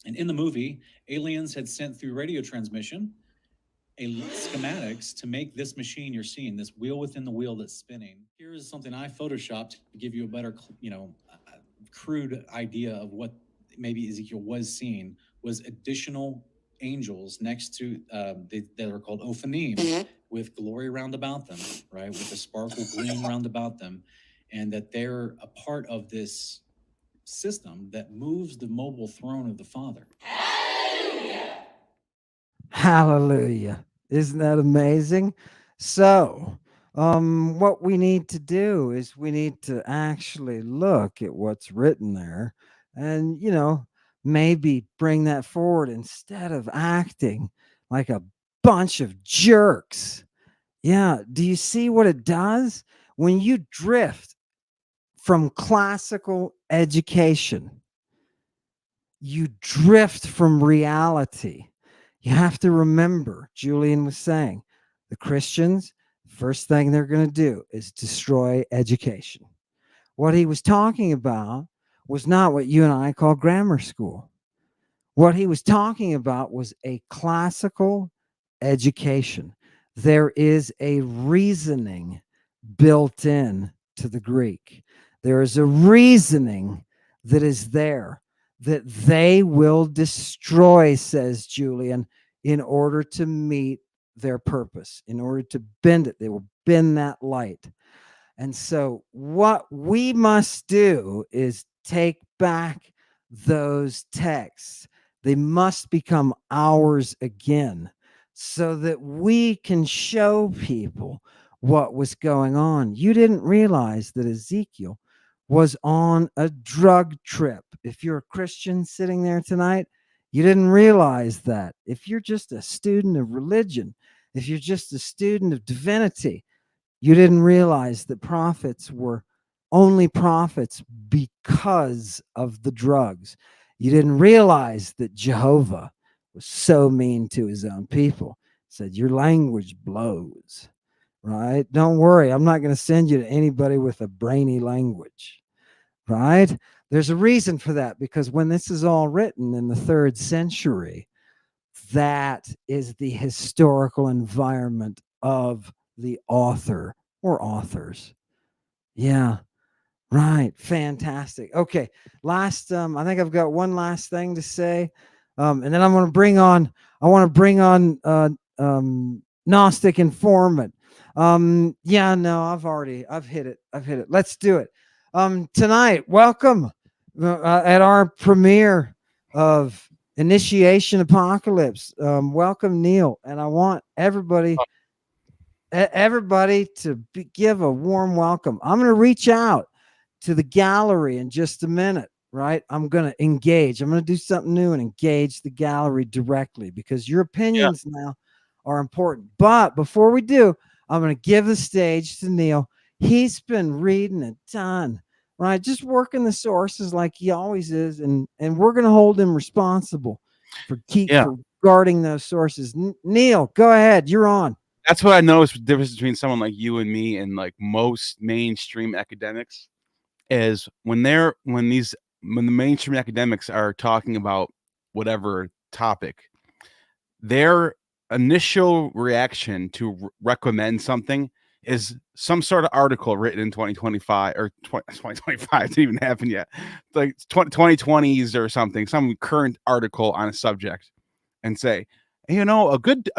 And in the movie, aliens had sent through radio transmission schematics to make this machine you're seeing, this wheel within the wheel that's spinning. Here is something I photoshopped to give you a better, crude idea of what maybe Ezekiel was seeing, was additional angels next to that are called Ophanim, with glory round about them, right, with a sparkle gleam round about them, and that they're a part of this system that moves the mobile throne of the Father. Hallelujah. Isn't that amazing? So, what we need to do is we need to actually look at what's written there and, maybe bring that forward instead of acting like a bunch of jerks. Yeah. Do you see what it does? When you drift from classical education, you drift from reality. You have to remember, Julian was saying, the Christians, first thing they're going to do is destroy education. What he was talking about was not what you and I call grammar school. What he was talking about was a classical education. There is a reasoning built in to the Greek. There is a reasoning that is there that they will destroy, says Julian, in order to meet their purpose, in order to bend it. They will bend that light. And so, what we must do is take back those texts. They must become ours again so that we can show people what was going on. You didn't realize that Ezekiel was on a drug trip. If you're a Christian sitting there tonight, you didn't realize that. If you're just a student of religion, if you're just a student of divinity, you didn't realize that prophets were only prophets because of the drugs. You didn't realize that Jehovah was so mean to his own people. Said, your language blows, right? Don't worry. I'm not going to send you to anybody with a brainy language, right? There's a reason for that, because when this is all written in the 3rd century, that is the historical environment of the author or authors. Yeah, right. Fantastic. Okay. I think I've got one last thing to say. And then I want to bring on Gnostic informant. Yeah, no, I've hit it. Let's do it. Tonight, welcome at our premiere of Initiation Apocalypse. Welcome, Neil, and I want everybody to give a warm welcome. I'm going to reach out to the gallery in just a minute, right? I'm going to engage. I'm going to do something new and engage the gallery directly because your opinions now are important. But before we do, I'm going to give the stage to Neil. He's been reading a ton, right? Just working the sources like he always is, and we're going to hold him responsible for guarding those sources. Neil, go ahead. You're on. That's what I noticed the difference between someone like you and me and like most mainstream academics is when the mainstream academics are talking about whatever topic, their initial reaction to recommend something is some sort of article written in 2025 or 2025 didn't even happen yet, like 2020s or something, some current article on a subject, and say, you know, a good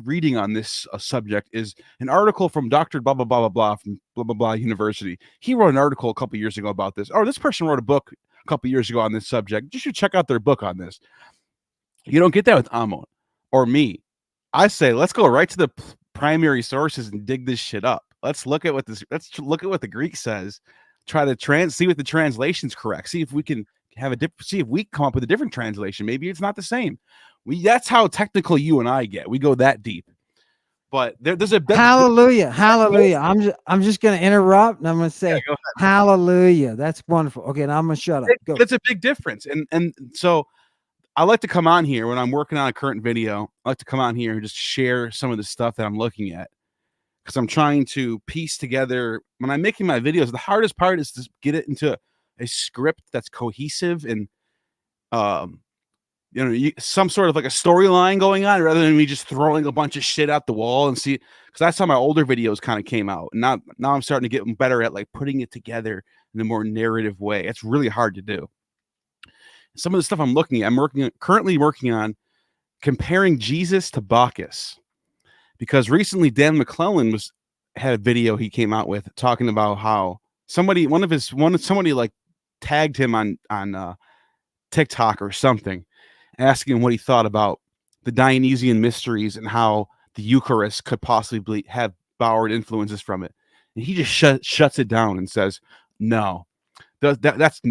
reading on this subject is an article from Dr. blah blah blah blah blah from blah blah blah university. He wrote an article a couple years ago about this, or this person wrote a book a couple years ago on this subject. You should check out their book on this. You don't get that with Amon or me. I say, let's go right to the primary sources and dig this shit up. Let's look at what the Greek says. Try to see what the translation's correct. See if we can see if we come up with a different translation. Maybe it's not the same. That's how technical you and I get. We go that deep. But there's a hallelujah. I'm just going to interrupt and I'm going to say hallelujah. That's wonderful. Okay, now I'm going to shut up. Go. That's a big difference. And so I like to come on here when I'm working on a current video. I like to come on here and just share some of the stuff that I'm looking at, because I'm trying to piece together when I'm making my videos. The hardest part is to get it into a script that's cohesive and some sort of like a storyline going on, rather than me just throwing a bunch of shit out the wall and see. Because that's how my older videos kind of came out. And now I'm starting to get better at like putting it together in a more narrative way. It's really hard to do. Some of the stuff I'm looking at, currently working on comparing Jesus to Bacchus, because recently Dan McClellan had a video he came out with talking about how somebody like tagged him on TikTok or something, asking him what he thought about the Dionysian mysteries and how the Eucharist could possibly have borrowed influences from it. And he just shuts it down and says, no, that's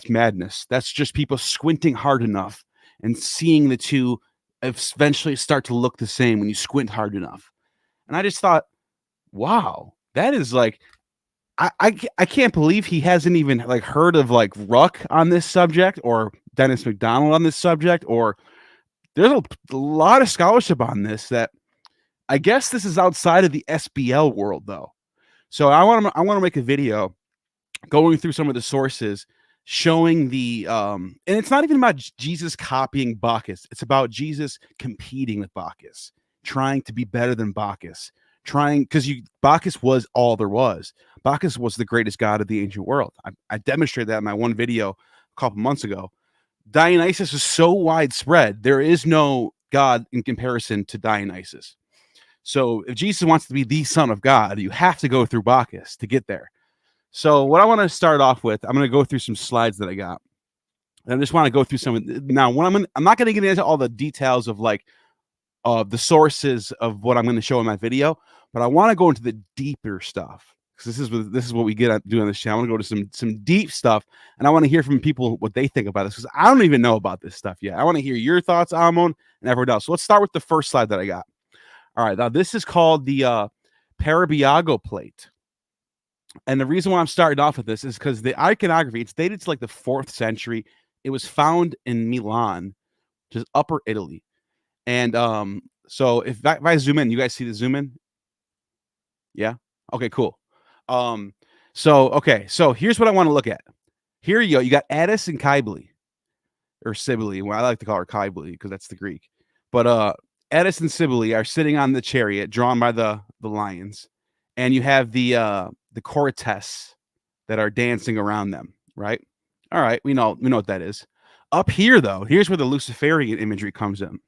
madness. That's just people squinting hard enough and seeing the two eventually start to look the same when you squint hard enough. And I just thought, wow, that is like, I can't believe he hasn't even like heard of like Ruck on this subject or Dennis McDonald on this subject, or there's a lot of scholarship on this that I guess this is outside of the SBL world though. So I want to make a video going through some of the sources, showing the and it's not even about Jesus copying Bacchus. It's about Jesus competing with Bacchus, trying to be better than Bacchus, because Bacchus was all there was. Bacchus was the greatest god of the ancient world. I demonstrated that in my one video a couple months ago. Dionysus is so widespread, there is no god in comparison to Dionysus. So if Jesus wants to be the son of God, you have to go through Bacchus to get there. So what I want to start off with, I'm going to go through some slides that I got. And I just want to go through some. Now, I'm not going to get into all the details of like the sources of what I'm going to show in my video, but I want to go into the deeper stuff, because this is what we get at doing this channel. I want to go to some deep stuff, and I want to hear from people what they think about this, because I don't even know about this stuff yet. I want to hear your thoughts, Amon, and everyone else. So let's start with the first slide that I got. All right, now this is called the Parabiago plate. And the reason why I'm starting off with this is because the iconography, it's dated to like the 4th century. It was found in Milan, which is Upper Italy. And so if I zoom in, you guys see the zoom in? Yeah? Okay, cool. So here's what I want to look at. Here you go. You got Attis and Cybele, or Cybele. Well, I like to call her Cybele because that's the Greek. But Attis and Cybele are sitting on the chariot drawn by the lions. And you have the Cortes that are dancing around them, right? All right, we know what that is. Up here, though, here's where the Luciferian imagery comes in.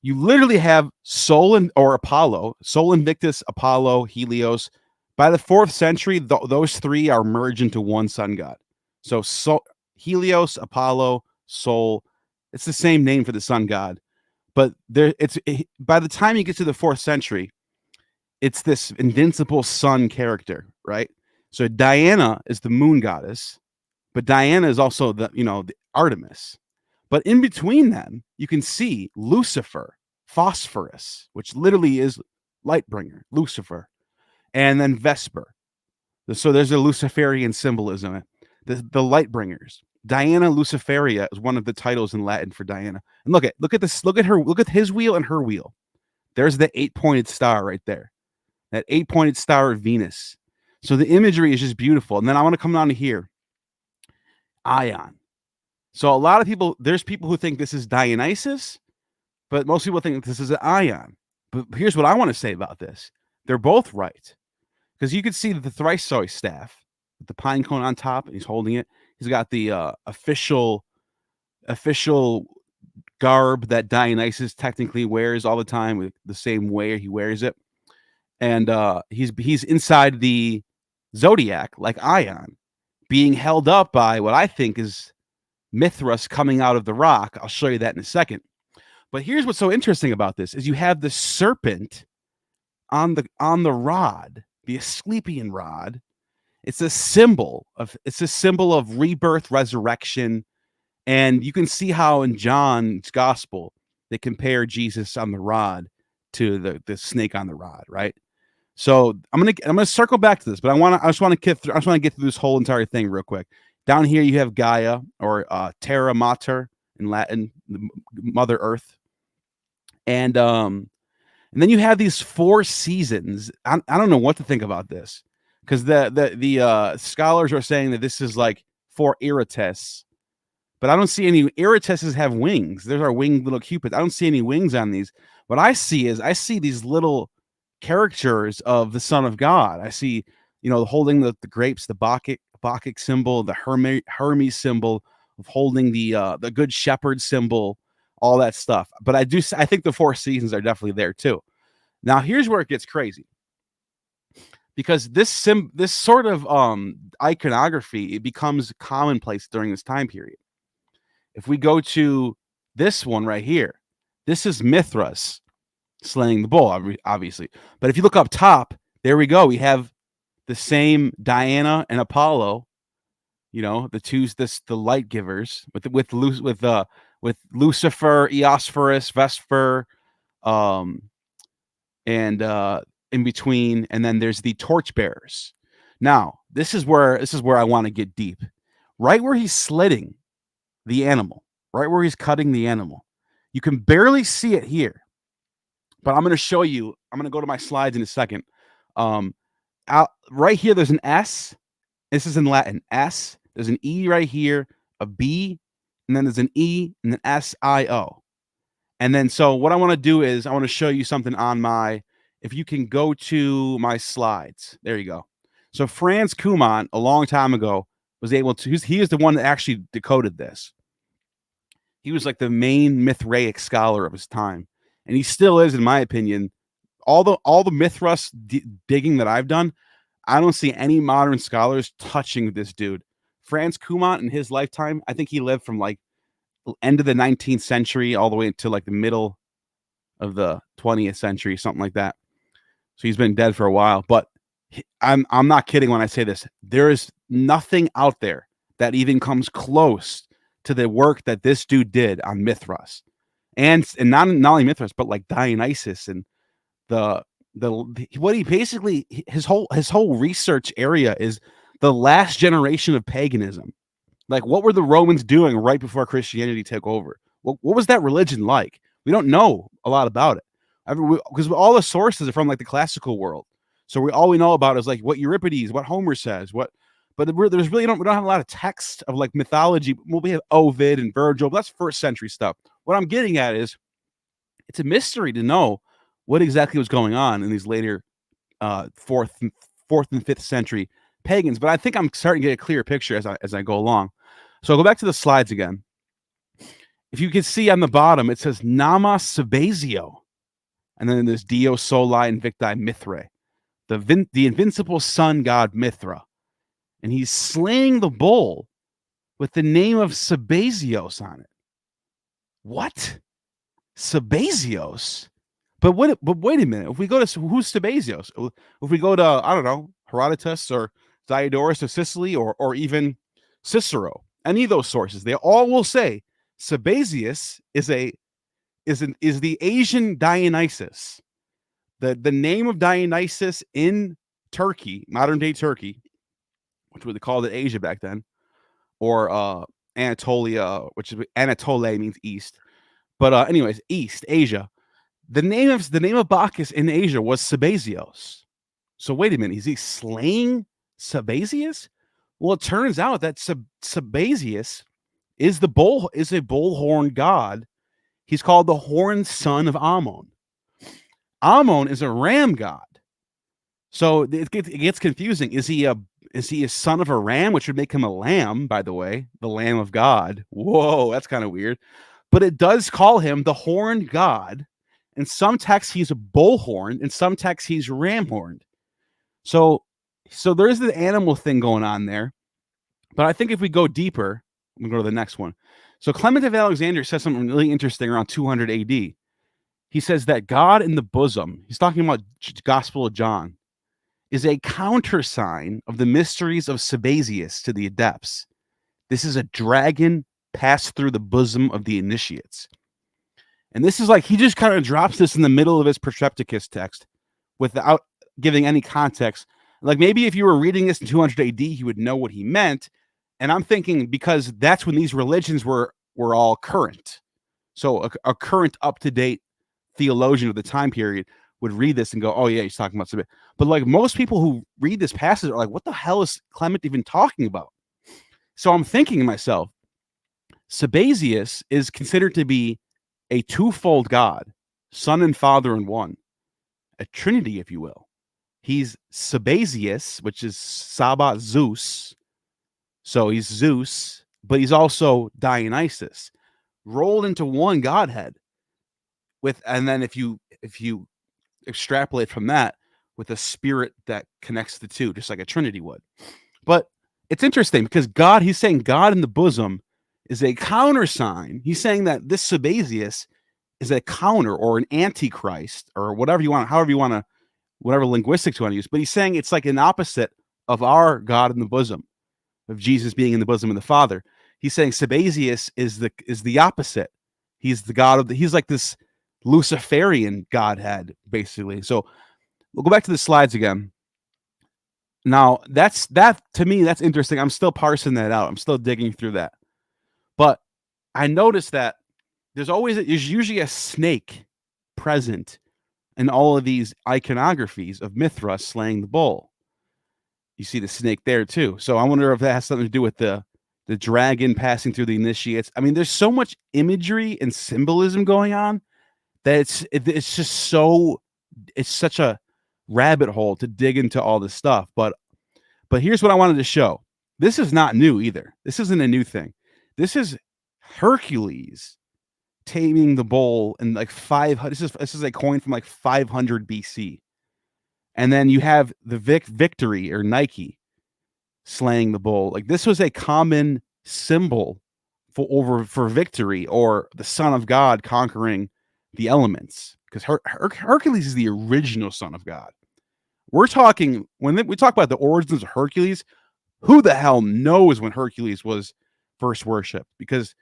You literally have Sol or Apollo, Sol Invictus, Apollo, Helios. By the 4th century, those three are merged into one sun god. So Helios, Apollo, Sol. It's the same name for the sun god, but by the time you get to the 4th century, it's this invincible sun character, right? So Diana is the moon goddess, but Diana is also the Artemis. But in between them, you can see Lucifer, Phosphorus, which literally is light bringer, Lucifer, and then Vesper. So there's a Luciferian symbolism. The light bringers. Diana Luciferia is one of the titles in Latin for Diana. And look at this. Look at her. Look at his wheel and her wheel. There's the 8-pointed star right there. That 8-pointed star of Venus. So the imagery is just beautiful. And then I want to come down to here. Ion. So a lot of people, there's people who think this is Dionysus, but most people think this is an Ion. But here's what I want to say about this. They're both right. Because you can see the thrice staff with the pine cone on top, and he's holding it. He's got the official garb that Dionysus technically wears all the time, with the same way he wears it. And he's inside the zodiac, like Ion, being held up by what I think is Mithras coming out of the rock. I'll show you that in a second. But here's what's so interesting about this is you have the serpent on the rod, the Asclepian rod. It's a symbol of rebirth, resurrection. And you can see how in John's gospel they compare Jesus on the rod to the snake on the rod, right? So I'm gonna circle back to this, but I just want to get through this whole entire thing real quick. Down here you have Gaia, or Terra Mater in Latin, Mother Earth, and then you have these 4 seasons. I don't know what to think about this, because the scholars are saying that this is like 4 Irates, but I don't see any. Irates have wings. There's our winged little cupids. I don't see any wings on these. What I see these little caricatures of the Son of God. I see, holding the grapes, the Bacchic symbol, the Hermes symbol, of holding the Good Shepherd symbol, all that stuff. But I think the 4 seasons are definitely there too. Now here's where it gets crazy, because this sort of iconography, it becomes commonplace during this time period. If we go to this one right here, this is Mithras slaying the bull, obviously. But if you look up top, there we go. We have the same Diana and Apollo, the light givers with Lucifer, Eosphorus, Vesper, and in between, and then there's the torchbearers. Now, this is where I want to get deep. Right where he's slitting the animal, right where he's cutting the animal, you can barely see it here, but I'm going to show you. I'm going to go to my slides in a second. Right here, there's an S. This is in Latin. S. There's an E right here, a B, and then there's an E, and then S-I-O. And then, so what I want to do is I want to show you something on if you can go to my slides. There you go. So Franz Kuhlmann, a long time ago, was able to, he is the one that actually decoded this. He was like the main Mithraic scholar of his time. And he still is, in my opinion. All the Mithras digging that I've done, I don't see any modern scholars touching this dude. Franz Kuhlmann, in his lifetime, I think he lived from like end of the 19th century all the way until like the middle of the 20th century, something like that. So he's been dead for a while. But I'm not kidding when I say this. There is nothing out there that even comes close to the work that this dude did on Mithras, and not only Mithras, but like Dionysus and what he basically, his whole research area is the last generation of paganism. Like, what were the Romans doing right before Christianity took over? What was that religion like? We don't know a lot about it, because all the sources are from like the classical world. So all we know about is like what Euripides, what Homer says, but we don't have a lot of text of like mythology. Well, we have Ovid and Virgil, but that's 1st century stuff. What I'm getting at is it's a mystery to know what exactly was going on in these later 4th and 5th century pagans. But I think I'm starting to get a clearer picture as I go along. So I'll go back to the slides again. if you can see on the bottom, it says Nama Sabazio. And then there's Dio Soli Invicti Mithrae, the invincible sun god Mithra. And he's slaying the bull with the name of Sabazios on it. What? Sabazios? But wait a minute. If we go to who's Sabazios? If we go to, I don't know, Herodotus or Diodorus of Sicily or even Cicero, any of those sources, they all will say Sabazius is the Asian Dionysus. The name of Dionysus in Turkey, modern day Turkey, which they called it Asia back then, or Anatolia, which is Anatole means east. But anyways, East Asia. The name of Bacchus in Asia was Sabazios. So wait a minute, is he slaying Sabazius? Well, it turns out that Sabazius is a bullhorn god. He's called the horned son of Ammon. Ammon is a ram god. So it gets confusing. Is he a son of a ram, which would make him a lamb, by the way, the Lamb of God? Whoa, that's kind of weird. But it does call him the horned god. In some texts, he's a bullhorn. In some texts, he's ram-horned. So there's the animal thing going on there. But I think if we go deeper, I'm going to go to the next one. So Clement of Alexandria says something really interesting around 200 AD. He says that God in the bosom, he's talking about Gospel of John, is a countersign of the mysteries of Sabazius to the adepts. This is a dragon passed through the bosom of the initiates. And this is like, he just kind of drops this in the middle of his Precepticus text without giving any context. Like maybe if you were reading this in 200 AD, you would know what he meant. And I'm thinking because that's when these religions were all current. So a current, up-to-date theologian of the time period would read this and go, oh yeah, he's talking about Sabazius. But like most people who read this passage are like, what the hell is Clement even talking about? So I'm thinking to myself, Sabazius is considered to be a twofold God, Son and Father in one, a Trinity, if you will. He's Sabazius, which is Saba Zeus. So he's Zeus, but he's also Dionysus, rolled into one Godhead. And then if you extrapolate from that with a spirit that connects the two, just like a Trinity would. But it's interesting because he's saying God in the bosom is a countersign. He's saying that this Sabazius is a counter or an antichrist or whatever you want, whatever linguistics you want to use. But he's saying it's like an opposite of our God in the bosom, of Jesus being in the bosom of the Father. He's saying Sabazius is the opposite. He's the God he's like this Luciferian Godhead, basically. So we'll go back to the slides again. Now, that to me, that's interesting. I'm still parsing that out. I'm still digging through that. But I noticed that there's usually a snake present in all of these iconographies of Mithra slaying the bull. You see the snake there too. So I wonder if that has something to do with the dragon passing through the initiates. I mean, there's so much imagery and symbolism going on that it's such a rabbit hole to dig into all this stuff. But here's what I wanted to show. This is not new either. This isn't a new thing. This is Hercules taming the bull in like 500. This is a coin from like 500 BC. And then you have the Victory or Nike slaying the bull. Like this was a common symbol for victory or the Son of God conquering the elements, because Hercules is the original Son of God. We're talking, when we talk about the origins of Hercules, who the hell knows when Hercules was first worshipped? Because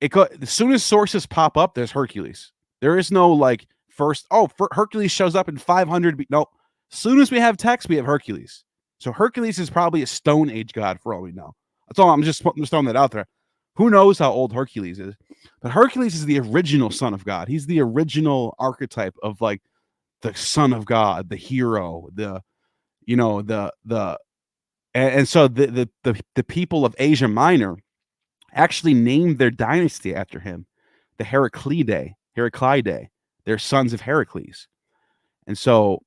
as soon as sources pop up, there's Hercules. There is no like Hercules shows up in 500. No, as soon as we have text, we have Hercules. So Hercules is probably a Stone Age god for all we know. That's all. I'm just throwing that out there. Who knows how old Hercules is? But Hercules is the original Son of God. He's the original archetype of like the Son of God, the hero, and so the people of Asia Minor actually named their dynasty after him, the Heraclidae. They're sons of Heracles. And so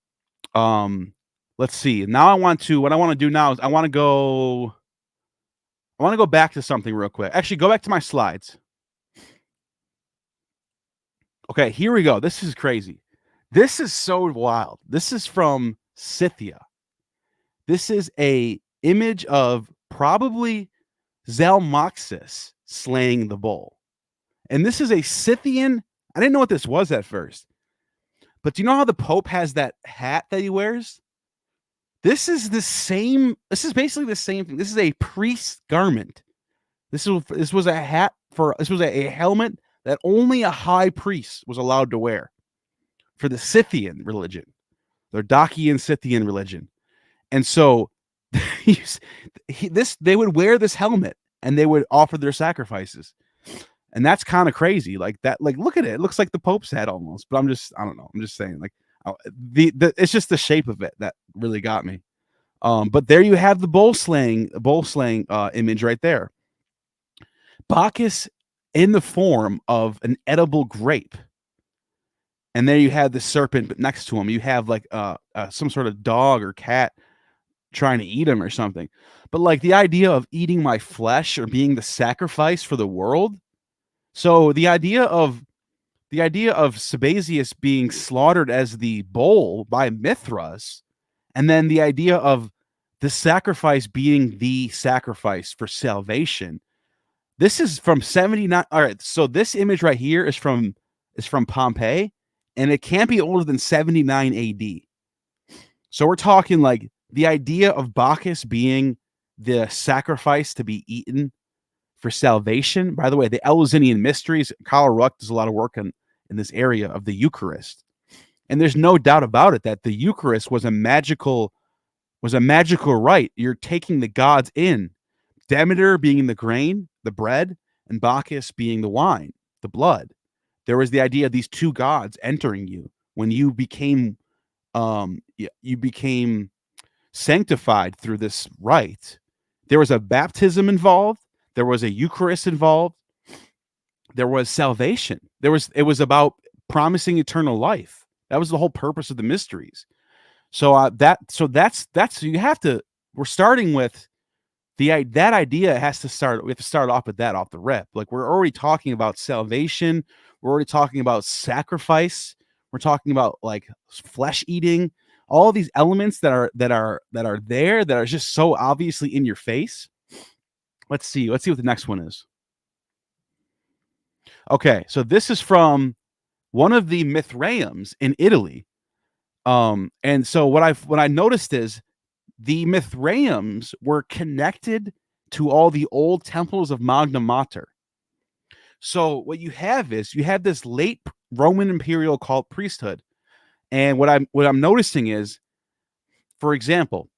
let's see. Now what I want to do now is I want to go back to something real quick. Actually, go back to my slides. Okay, here we go. This is crazy. This is so wild. This is from Scythia. This is a image of probably Zalmoxis slaying the bull. And this is a Scythian. I didn't know what this was at first. But do you know how the Pope has that hat that he wears? This is the same. This is basically the same thing. This is a priest's garment. This was a hat for. This was a helmet that only a high priest was allowed to wear for the Scythian religion, their Dacian Scythian religion. And so they would wear this helmet and they would offer their sacrifices. And that's kind of crazy. Like that, like, look at it. It looks like the Pope's head almost, but I don't know. I'm just saying, like, it's just the shape of it that really got me. But there you have the bull slaying image right there. Bacchus in the form of an edible grape. And there you have the serpent, but next to him, you have like some sort of dog or cat trying to eat him or something. But like the idea of eating my flesh or being the sacrifice for the world. So the idea of Sabazius being slaughtered as the bull by Mithras, and then the idea of the sacrifice being the sacrifice for salvation. This is from 79. All right, so this image right here is from Pompeii, and it can't be older than 79 AD. So we're talking like the idea of Bacchus being the sacrifice to be eaten for salvation. By the way, the Eleusinian mysteries, Karl Ruck does a lot of work in this area of the Eucharist. And there's no doubt about it that the Eucharist was a magical rite. You're taking the gods in. Demeter being the grain, the bread, and Bacchus being the wine, the blood. There was the idea of these two gods entering you when you became sanctified through this rite. There was a baptism involved. There was a Eucharist involved. There was salvation. It was about promising eternal life. That was the whole purpose of the mysteries. So we're starting with that idea has to start. We have to start off with that off the rip. Like we're already talking about salvation. We're already talking about sacrifice. We're talking about like flesh eating. All these elements that are there that are just so obviously in your face. Let's see what the next one is. Okay, so this is from one of the Mithraeums in Italy. And so what I noticed is the Mithraeums were connected to all the old temples of Magna Mater. So what you have this late Roman imperial cult priesthood. And what I'm noticing is, for example,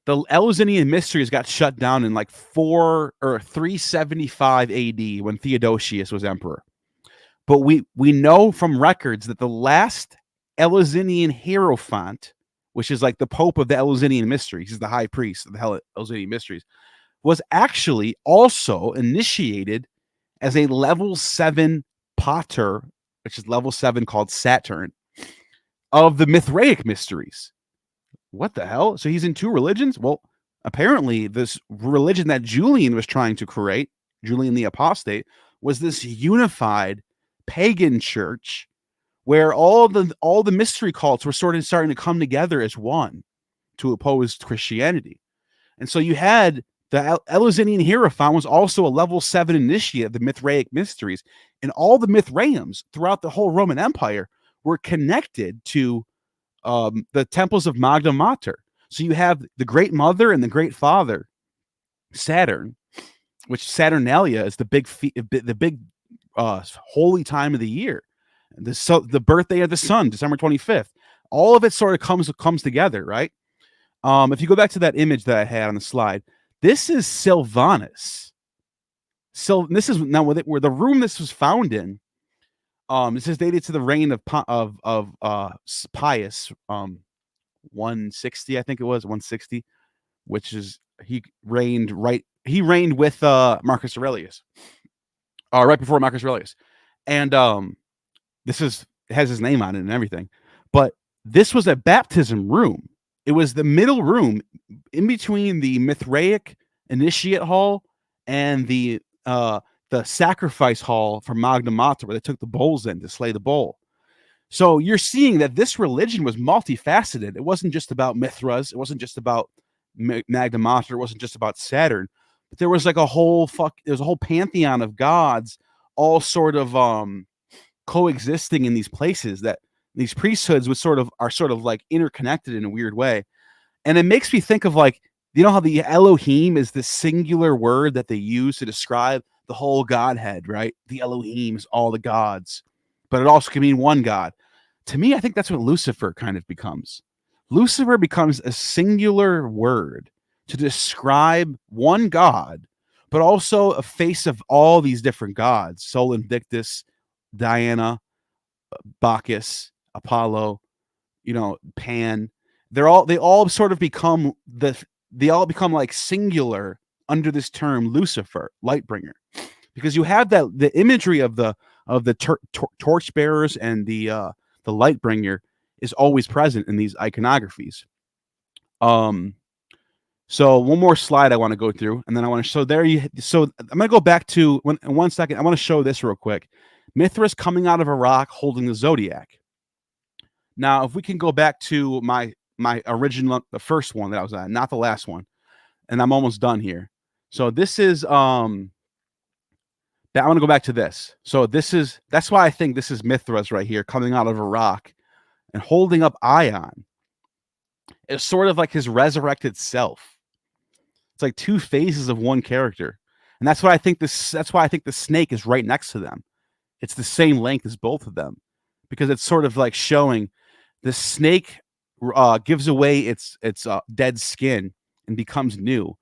the Eleusinian mysteries got shut down in like 375 AD when Theodosius was emperor. But we know from records that the last Eleusinian Hierophant, which is like the Pope of the Eleusinian mysteries, he's the high priest of the Eleusinian mysteries, was actually also initiated as a level 7 pater, which is level 7 called Saturn, of the Mithraic mysteries. What the hell? So he's in two religions? Well, apparently this religion that Julian was trying to create, Julian the Apostate, was this unified pagan church where all the mystery cults were sort of starting to come together as one to oppose Christianity. And so you had the Eleusinian Hierophant was also a level 7 initiate of the Mithraic mysteries, and all the Mithraeums throughout the whole Roman Empire were connected to the temples of Magna Mater. So you have the Great Mother and the Great Father, Saturn, which Saturnalia is the big holy time of the year. The birthday of the sun, December 25th. All of it sort of comes together, right? If you go back to that image that I had on the slide, this is Silvanus. This is now where the room this was found in. This is dated to the reign of Pius, 160, I think it was 160, which is he reigned with Marcus Aurelius, right before Marcus Aurelius, and this has his name on it and everything. But this was a baptism room. It was the middle room in between the Mithraic initiate hall and the sacrifice hall for Magna Mater, where they took the bulls in to slay the bull. So you're seeing that this religion was multifaceted. It wasn't just about Mithras. It wasn't just about Magna Mater. It wasn't just about Saturn. But there was like a whole there's a whole pantheon of gods, all sort of coexisting in these places, that these priesthoods are sort of like interconnected in a weird way. And it makes me think of, like, you know how the Elohim is the singular word that they use to describe the whole Godhead, right? The Elohim is all the gods, but it also can mean one God. To me, I think that's what Lucifer kind of becomes. Lucifer becomes a singular word to describe one God, but also a face of all these different gods: Sol Invictus, Diana, Bacchus, Apollo, Pan. They all sort of become like singular under this term Lucifer, Lightbringer, because you have the imagery of the torch bearers and the Lightbringer is always present in these iconographies. So one more slide I want to go through, and then I want to show So I'm going to go back to in 1 second. I want to show this real quick. Mithras coming out of a rock holding the zodiac. Now, if we can go back to my original, the first one that I was at, not the last one, and I'm almost done here. So this is I want to go back to this. So that's why I think this is Mithras right here, coming out of a rock and holding up Ion. It's sort of like his resurrected self. It's like two phases of one character. And that's why I think the snake is right next to them. It's the same length as both of them, because it's sort of like showing the snake gives away its dead skin and becomes new.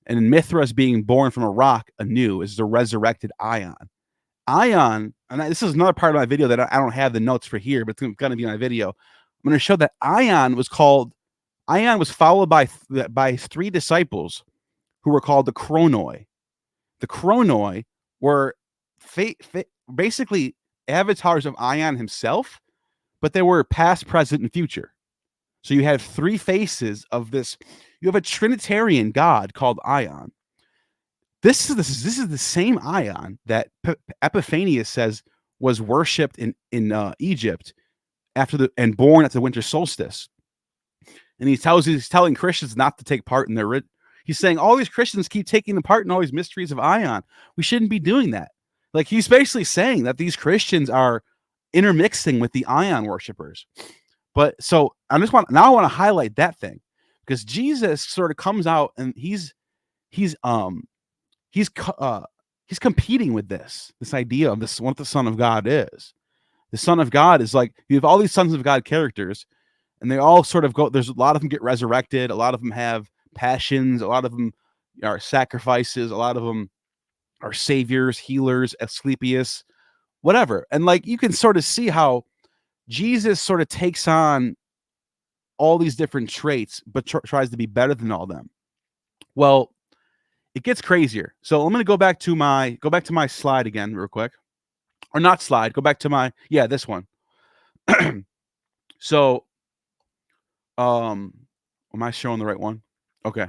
And Mithras being born from a rock anew is the resurrected Ion. Ion, and this is another part of my video that I don't have the notes for here, but it's going to be in my video. I'm going to show that Ion was followed by three disciples who were called the Chronoi. The Chronoi were basically avatars of Ion himself, but they were past, present, and future. So you have three faces of this. You have a Trinitarian God called Ion. This is the same Ion that Epiphanius says was worshipped in Egypt and born at the winter solstice. And he's telling Christians not to take part in their. He's saying all these Christians keep taking part in all these mysteries of Ion. We shouldn't be doing that. Like, he's basically saying that these Christians are intermixing with the Ion worshipers. But so I want to highlight that thing, because Jesus sort of comes out and he's competing with this idea of this, what the Son of God is. The Son of God is like, you have all these Sons of God characters, and they all sort of go. There's a lot of them get resurrected. A lot of them have passions. A lot of them are sacrifices. A lot of them are saviors, healers, Asclepius, whatever. And like, you can sort of see how Jesus sort of takes on all these different traits, but tries to be better than all them. Well, it gets crazier. So I'm going to go back to my slide again real quick, or not slide. Go back to this one. So, am I showing the right one? Okay.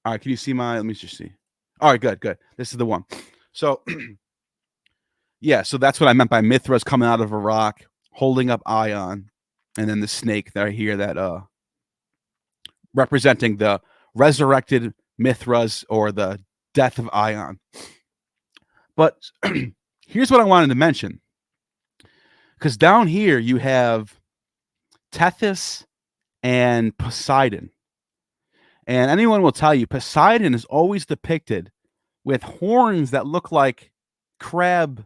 All right. Can you see let me just see. All right, good. This is the one. So, yeah, so that's what I meant by Mithras coming out of a rock, holding up Ion, and then the snake that I hear that representing the resurrected Mithras, or the death of Ion. But here's what I wanted to mention, because down here you have Tethys and Poseidon. And anyone will tell you Poseidon is always depicted with horns that look like crab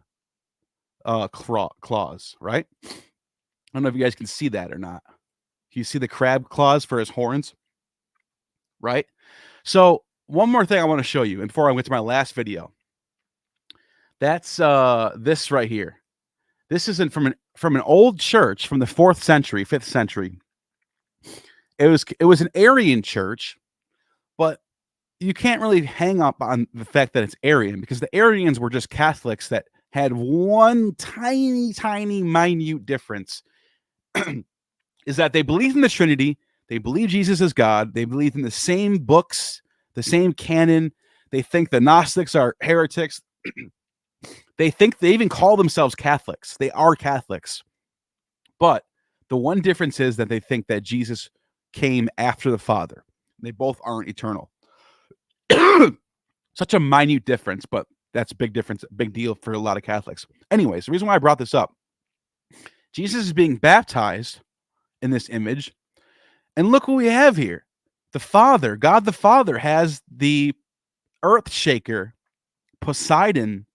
claws, right? I don't know if you guys can see that or not. Can you see the crab claws for his horns? Right? So one more thing I want to show you before I went to my last video. That's this right here. This isn't from an old church from the 4th century, 5th century. It was an Arian church, but you can't really hang up on the fact that it's Arian, because the Arians were just Catholics that had one tiny, minute difference. Is that they believe in the Trinity, they believe Jesus is God, they believe in the same books, the same canon. They think the Gnostics are heretics. They think they even call themselves Catholics. They are Catholics. But the one difference is that they think that Jesus came after the Father. They both aren't eternal. Such a minute difference, but that's a big difference, big deal for a lot of Catholics. Anyways, the reason why I brought this up, Jesus is being baptized in this image. And look what we have here. The Father, God the Father, has the earth shaker Poseidon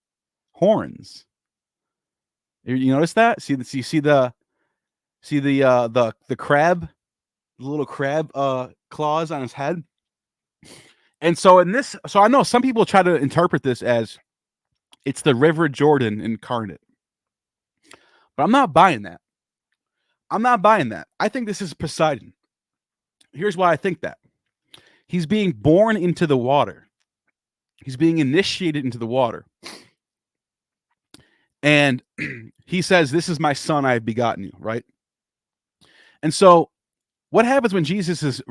horns. You notice that? See the crab, the little crab claws on his head. And so I know some people try to interpret this as it's the River Jordan incarnate. But I'm not buying that. I think this is Poseidon. Here's why I think that. He's being born into the water. He's being initiated into the water. And he says, "This is my son, I have begotten you," right? And so what happens when Jesus is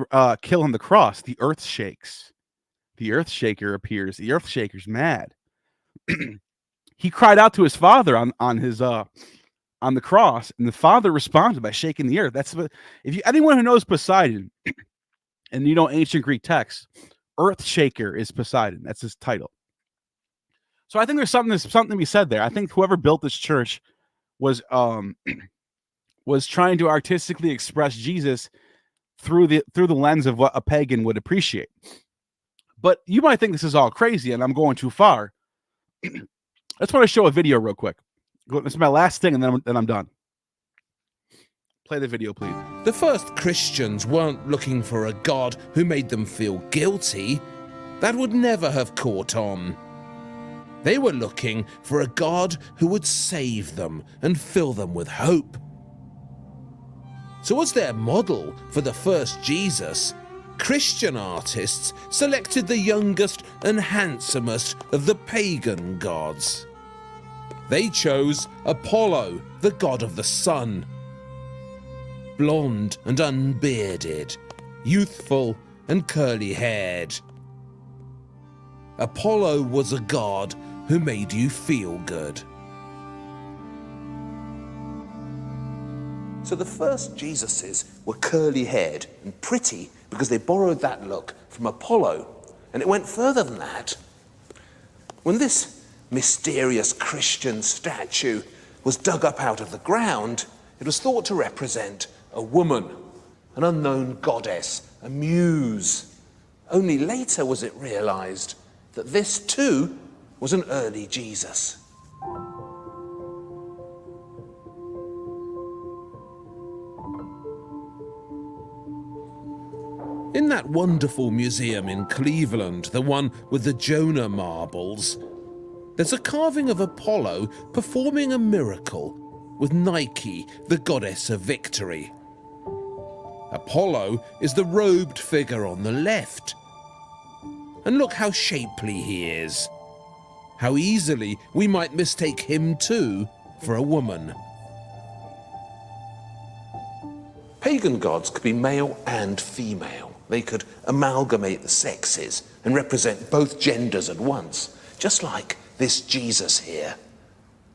killed on the cross? The earth shakes. The earth shaker appears. The earth shaker's mad. He cried out to his Father on the cross, and the Father responded by shaking the earth. That's what, anyone who knows Poseidon and you know ancient Greek texts, earth shaker is Poseidon. That's his title. So I think there's something to be said there. I think whoever built this church was trying to artistically express Jesus through the lens of what a pagan would appreciate. But you might think this is all crazy and I'm going too far. I just want to show a video real quick. This is my last thing, and then I'm done. Play the video, please. The first Christians weren't looking for a God who made them feel guilty. That would never have caught on. They were looking for a God who would save them and fill them with hope. So as their model for the first Jesus, Christian artists selected the youngest and handsomest of the pagan gods. They chose Apollo, the god of the sun. Blonde and unbearded, youthful and curly-haired. Apollo was a god who made you feel good. So the first Jesuses were curly-haired and pretty because they borrowed that look from Apollo. And it went further than that. When this mysterious Christian statue was dug up out of the ground, it was thought to represent a woman, an unknown goddess, a muse. Only later was it realized that this too was an early Jesus. In that wonderful museum in Cleveland, the one with the Jonah marbles, there's a carving of Apollo performing a miracle with Nike, the goddess of victory. Apollo is the robed figure on the left. And look how shapely he is. How easily we might mistake him too for a woman. Pagan gods could be male and female. They could amalgamate the sexes and represent both genders at once, just like this Jesus here.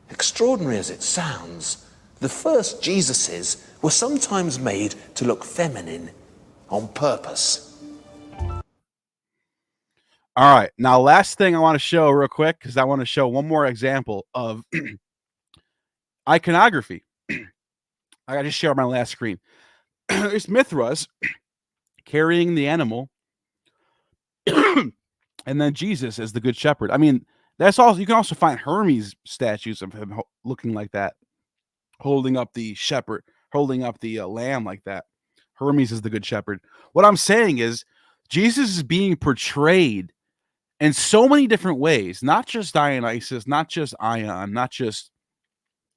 Extraordinary as it sounds, the first Jesuses were sometimes made to look feminine on purpose. All right. Now, last thing I want to show real quick, because I want to show one more example of iconography. I just share my last screen. There's Mithras carrying the animal, and then Jesus as the good shepherd. I mean, that's also, you can also find Hermes statues of him looking like that, holding up the shepherd, holding up the lamb like that. Hermes is the good shepherd. What I'm saying is Jesus is being portrayed in so many different ways, not just Dionysus, not just Ion, not just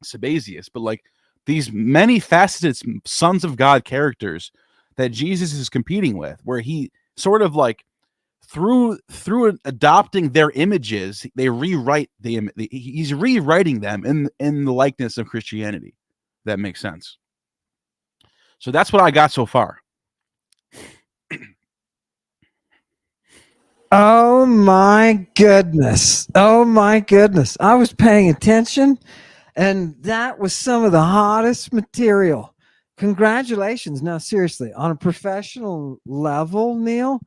Sabazius, but like these many faceted sons of God characters that Jesus is competing with, where he sort of like through adopting their images, they rewrite he's rewriting them in the likeness of Christianity. That makes sense. So that's what I got so far. Oh my goodness. Oh my goodness. I was paying attention, and that was some of the hottest material. Congratulations. No, seriously, on a professional level, Neil,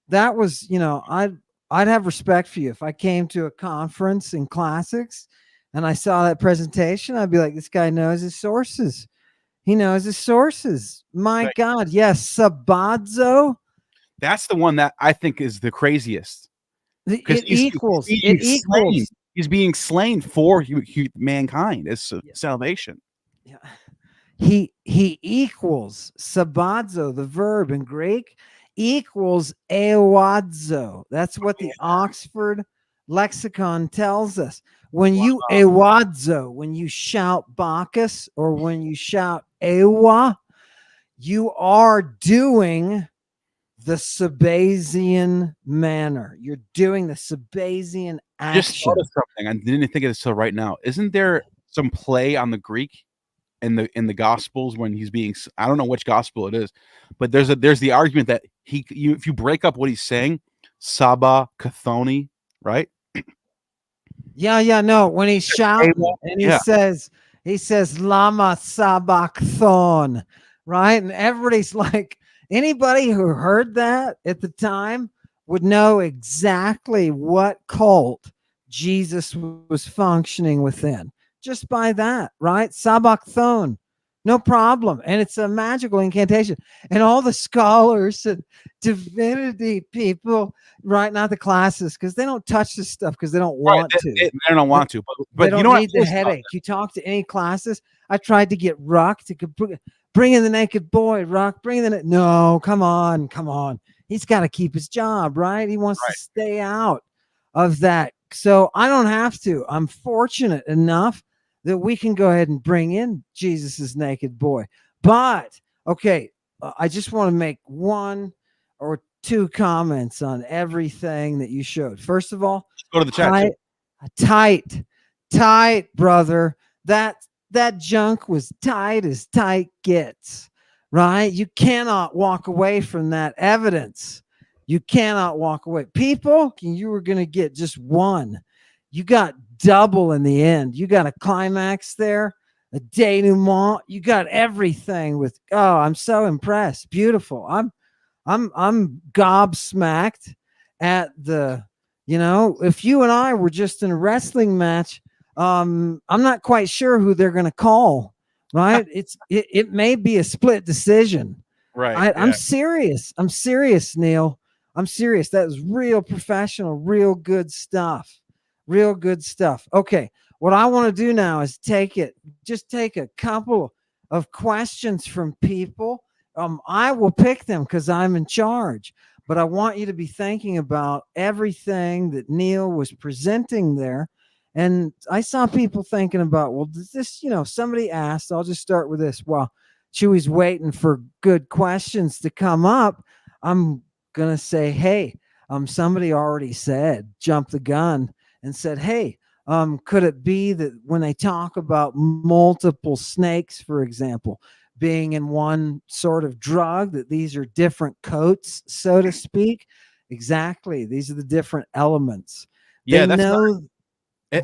that was, I'd have respect for you if I came to a conference in classics and I saw that presentation. I'd be like, this guy knows his sources. He knows his sources. My Right. God, yes, Sabazzo. That's the one that I think is the craziest because It equals. being It slain. equals. He's being slain for mankind as salvation. Yeah. He equals sabazo, the verb in Greek, equals ewadzo. That's what the Oxford lexicon tells us. When you ewadzo, when you shout Bacchus or when you shout ewa, you are doing the Sabasian manner. You're doing the Sabasian Just action. thought of something. I didn't think of this till right now. Isn't there some play on the Greek in the Gospels when he's being? I don't know which gospel it is, but there's the argument that if you break up what he's saying, Saba Kathoni, right? Yeah, no. When he's shouting and Yeah, he says Lama Sabachthon, right? And everybody's like, anybody who heard that at the time would know exactly what cult Jesus was functioning within just by that, right? Sabachthon, no problem. And it's a magical incantation. And all the scholars and divinity people, right? Not the classes, because they don't touch this stuff because they don't right. want to. They don't want to, They but don't you know what? need the headache. You talk to any classes. I tried to get Ruck to bring in the naked boy. Ruck, bring in the no. Come on. He's got to keep his job, right? He wants to Right. stay out of that. So I don't have to. I'm fortunate enough that we can go ahead and bring in Jesus's naked boy. But okay, I just want to make one or two comments on everything that you showed. First of all, Go to the chat. tight, brother. That junk was tight as tight gets, right? You cannot walk away from that evidence. You cannot walk away. People, you were going to get just one. You got double in the end. You got a climax there, a denouement. You got everything with. Oh, I'm so impressed. Beautiful. I'm gobsmacked at the, if you and I were just in a wrestling match, I'm not quite sure who they're going to call, right? It may be a split decision. Right. I'm serious. I'm serious, Neil. I'm serious. That was real professional, real good stuff. Real good stuff. Okay. What I want to do now is take a couple of questions from people. I will pick them because I'm in charge, but I want you to be thinking about everything that Neil was presenting there. And I saw people thinking about, well, does this, somebody asked, I'll just start with this. While Chewy's waiting for good questions to come up, I'm going to say, hey, somebody already said, jump the gun and said, hey, could it be that when they talk about multiple snakes, for example, being in one sort of drug, that these are different coats, so to speak? Exactly. These are the different elements. Yeah, They that's know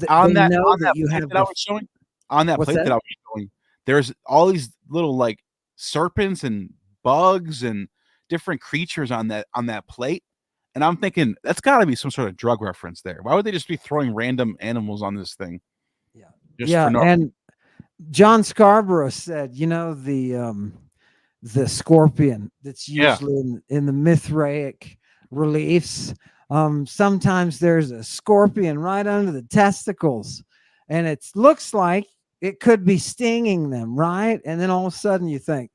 on they that know on that that you plate have that I was showing. On that what's plate that? that I was showing, there's all these little like serpents and bugs and different creatures on that plate. And I'm thinking that's got to be some sort of drug reference there. Why would they just be throwing random animals on this thing? Yeah. Just Yeah. for no. And John Scarborough said, the scorpion that's Yeah. usually in the Mithraic reliefs. Sometimes there's a scorpion right under the testicles, and it looks like it could be stinging them, right? And then all of a sudden you think,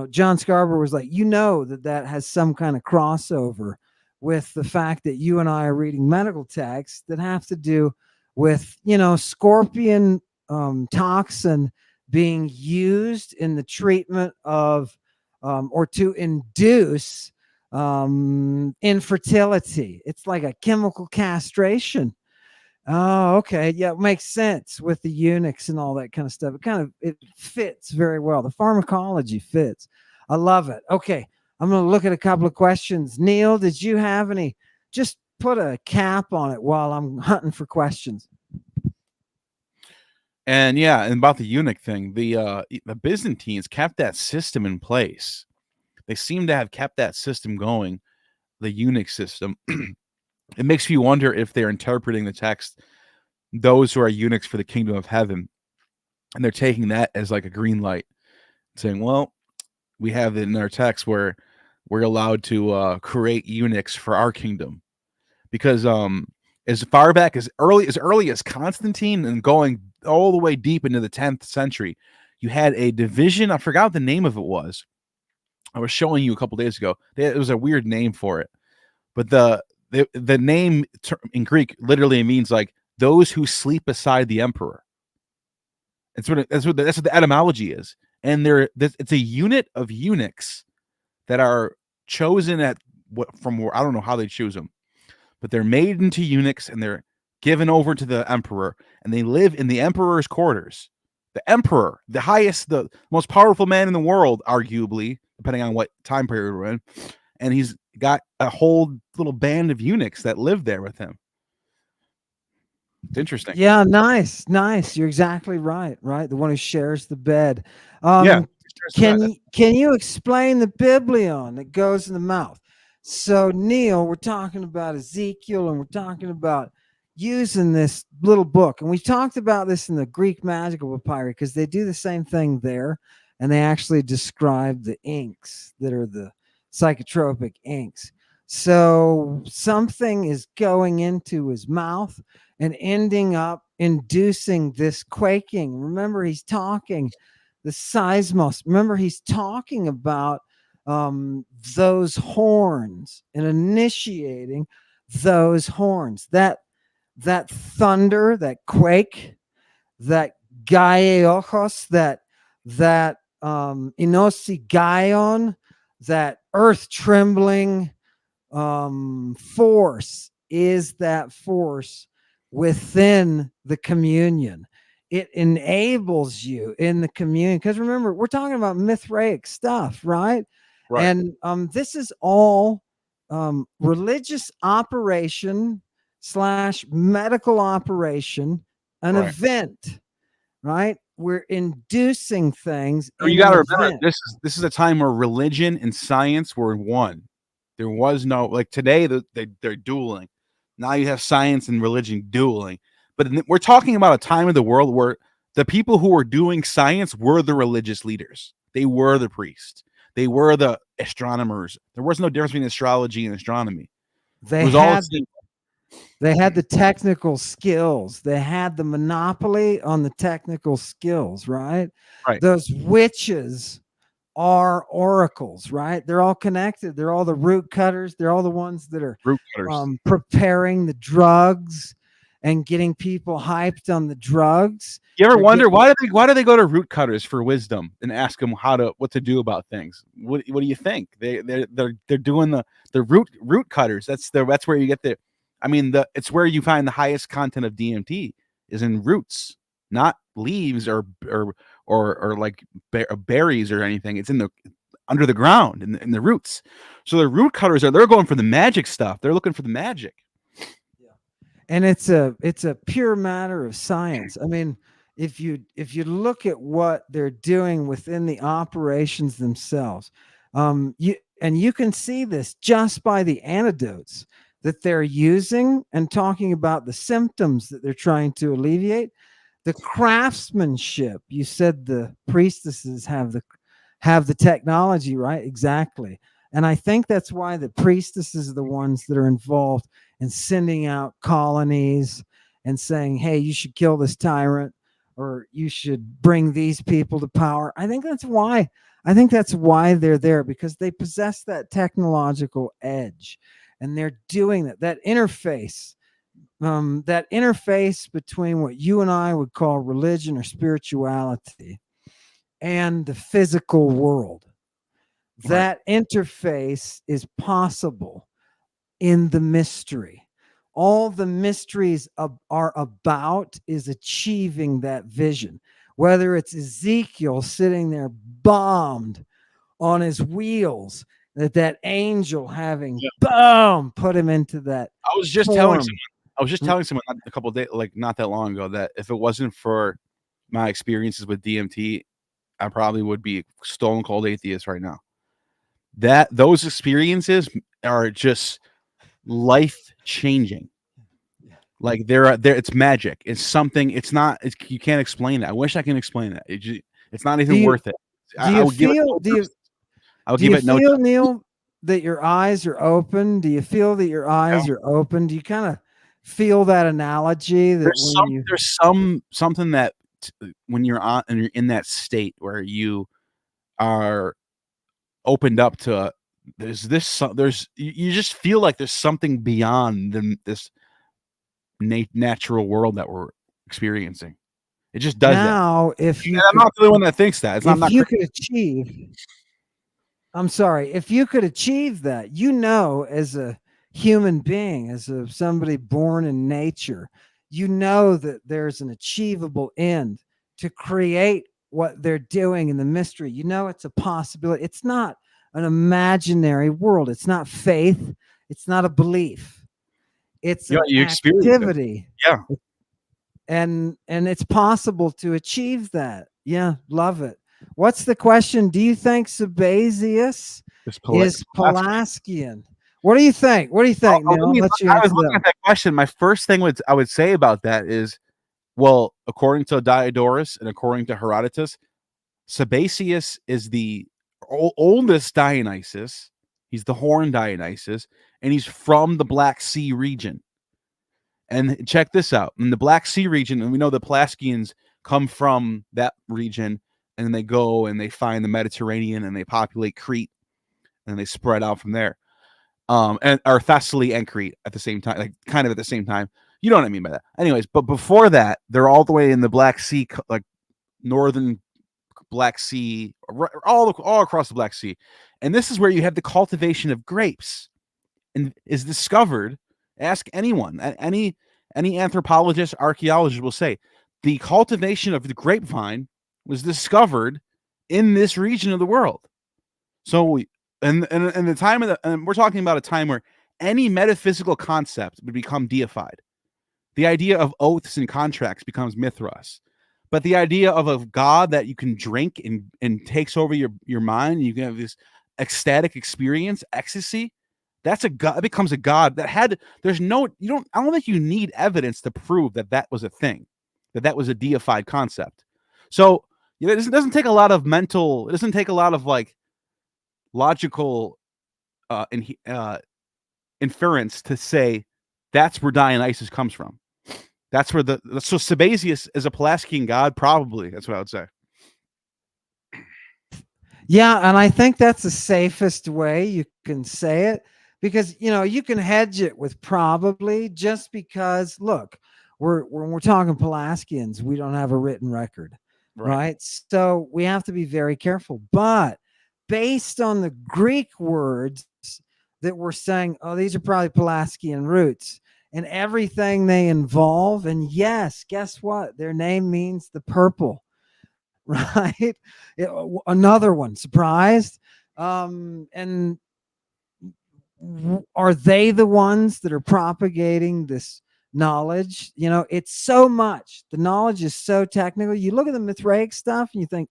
John Scarborough was like, that has some kind of crossover with the fact that you and I are reading medical texts that have to do with, scorpion toxin being used in the treatment of or to induce infertility. It's like a chemical castration. Oh, okay. Yeah, it makes sense with the eunuchs and all that kind of stuff. It fits very well. The pharmacology fits. I love it. Okay. I'm going to look at a couple of questions. Neil, did you have any just put a cap on it while I'm hunting for questions. And yeah, and about the eunuch thing, the Byzantines kept that system in place. They seem to have kept that system going, the eunuch system. It makes me wonder if they're interpreting the text, those who are eunuchs for the kingdom of heaven, and they're taking that as like a green light, saying, well, we have it in our text where we're allowed to create eunuchs for our kingdom. Because as far back as early as Constantine and going all the way deep into the 10th century, you had a division. I forgot what the name of it was. I was showing you a couple days ago. It was a weird name for it, but the name in Greek literally means like those who sleep beside the emperor. That's what the etymology is. And it's a unit of eunuchs that are chosen I don't know how they choose them, but they're made into eunuchs and they're given over to the emperor, and they live in the emperor's quarters. The emperor, the most powerful man in the world, arguably, depending on what time period we're in, and he's got a whole little band of eunuchs that live there with him. It's interesting. Yeah, nice. You're exactly right. The one who shares the bed. Yeah. Can you explain the biblion that goes in the mouth? So, Neil, we're talking about Ezekiel, and we're talking about using this little book, and we talked about this in the Greek magical papyri because they do the same thing there, and they actually describe the inks that are the psychotropic inks. So something is going into his mouth and ending up inducing this quaking. Remember, he's talking the seismos. Remember, he's talking about those horns and initiating those horns. That thunder, that quake, that gaeojos, that inosigaion, that earth trembling force is that force within the communion. It enables you in the communion, because remember, we're talking about Mithraic stuff, right? And this is all religious operation / medical operation, an event, right? We're inducing things. You got to remember, this is a time where religion and science were one. There was no, like today, they're dueling. Now you have science and religion dueling. But we're talking about a time of the world where the people who were doing science were the religious leaders. They were the priests. They were the astronomers. There was no difference between astrology and astronomy. They had the technical skills. They had the monopoly on the technical skills, right? Those witches are oracles, right? They're all connected. They're all the root cutters. They're all the ones that are preparing the drugs and getting people hyped on the drugs. You ever wonder why do they go to root cutters for wisdom and ask them what to do about things? What do you think? They're doing the root cutters. That's where you get it's where you find the highest content of DMT is in roots, not leaves or like berries or anything. It's under the ground in the roots. So the root cutters they're going for the magic stuff. They're looking for the magic. Yeah. And it's a pure matter of science. I mean, if you look at what they're doing within the operations themselves, you can see this just by the antidotes that they're using and talking about the symptoms that they're trying to alleviate. The craftsmanship. You said the priestesses have the technology, right? Exactly. And I think that's why the priestesses are the ones that are involved in sending out colonies and saying, hey, you should kill this tyrant, or you should bring these people to power. I think that's why they're there, because they possess that technological edge, and they're doing that interface. That interface between what you and I would call religion or spirituality and the physical world. That interface is possible in the mystery. All the mysteries are about is achieving that vision. Whether it's Ezekiel sitting there bombed on his wheels, that angel having boom put him into that I was just telling form. someone. I was just telling someone a couple of days, like not that long ago, that if it wasn't for my experiences with DMT, I probably would be stone cold atheist right now. That those experiences are just life changing. Like there, it's magic. It's something. It's not. You can't explain it. I wish I can explain it. It's not Do even you worth it. do I you would give it. feel No do you justice. I would do give you it no feel, justice. Neil, that your eyes are open? Do you feel that your eyes Yeah. are open? Do you kind of feel that analogy that when you There's something that when you're on and you're in that state where you are opened up to there's you just feel like there's something beyond this natural world that we're experiencing. It just does that. now And I'm not the only one that thinks that. I'm if not you crazy. could achieve I'm sorry, if you could achieve that, as a human being, as somebody born in nature, that there's an achievable end to create what they're doing in the mystery. It's a possibility. It's not an imaginary world. It's not faith. It's not a belief. It's an You experience it. activity. Yeah. And it's possible to achieve that. Yeah, love it. What's the question? Do you think Sabazius is Pulaskian? What do you think? What do you think, Neil? I'll let you I was answer looking that. at that question. My first thing I would say about that is, well, according to Diodorus and according to Herodotus, Sabazius is the oldest Dionysus. He's the Horned Dionysus, and he's from the Black Sea region. And check this out. In the Black Sea region, and we know the Pelasgians come from that region, and then they go and they find the Mediterranean and they populate Crete, and they spread out from there. And or Thessaly and Crete at the same time, like kind of at the same time. You know what I mean by that. Anyways, but before that, they're all the way in the Black Sea, like northern Black Sea, all across the Black Sea. And this is where you have the cultivation of grapes, and is discovered. Ask anyone, any anthropologist, archaeologist will say the cultivation of the grapevine was discovered in this region of the world. So, and the time and we're talking about a time where any metaphysical concept would become deified. The idea of oaths and contracts becomes Mithras. But the idea of a god that you can drink and takes over your mind, and you can have this ecstatic experience, ecstasy, that's a god. It becomes a god that had. There's no. You don't. I don't think you need evidence to prove that was a thing, that was a deified concept. So it doesn't take a lot of mental. It doesn't take a lot of like logical inference to say that's where Dionysus comes from. That's where so Sabazius is a Pelasgian god, probably. That's what I would say. Yeah, and I think that's the safest way you can say it, because you can hedge it with probably, just because look, when we're talking Pulaskians, we don't have a written record, right? So we have to be very careful. But based on the Greek words that we're saying, oh, these are probably Pulaskian roots, and everything they involve, and yes, guess what? Their name means the purple. Right? Another one, surprised. And are they the ones that are propagating this knowledge? It's so much. The knowledge is so technical. You look at the Mithraic stuff and you think,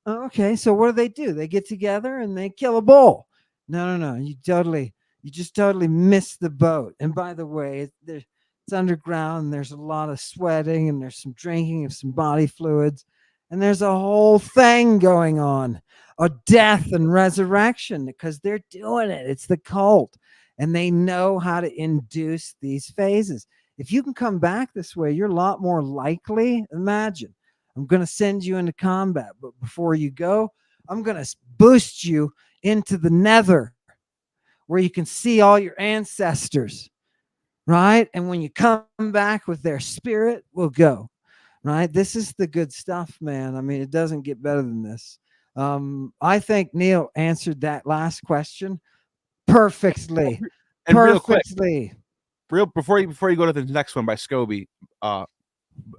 okay, so what do? They get together and they kill a bull. No. You just totally miss the boat. And by the way, it's underground. And there's a lot of sweating and there's some drinking of some body fluids. And there's a whole thing going on, a death and resurrection, because they're doing it. It's the cult. And they know how to induce these phases. If you can come back this way, you're a lot more likely. Imagine, I'm going to send you into combat, but before you go, I'm going to boost you into the nether where you can see all your ancestors, right? And when you come back with their spirit, we'll go, right? This is the good stuff, man. I mean, it doesn't get better than this. I think Neil answered that last question perfectly. And real quick, before you go to the next one by Scobie, I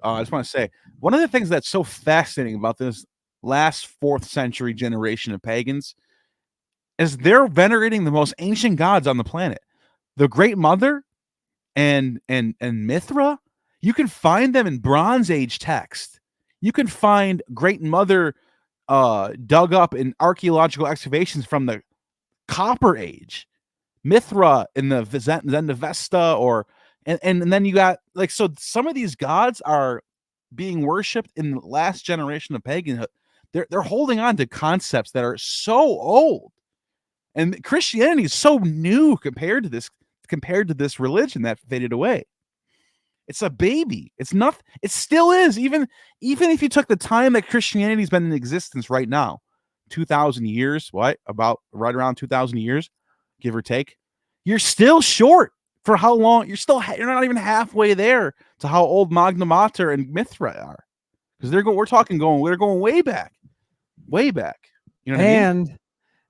just want to say one of the things that's so fascinating about this last 4th century generation of pagans is they're venerating the most ancient gods on the planet. The Great Mother and Mithra, you can find them in Bronze Age text. You can find Great Mother dug up in archaeological excavations from the Copper Age. Mithra in the Zendavesta, or and then you got like, so some of these gods are being worshipped in the last generation of paganhood. They're holding on to concepts that are so old, and Christianity is so new compared to this religion that faded away. It's a baby. It's nothing. It still is, even if you took the time that Christianity's been in existence right now, 2,000 years, about right around 2,000 years, give or take. You're still short for how long. You're not even halfway there to how old Magna Mater and Mithra are, because they're going way back. You know what I mean?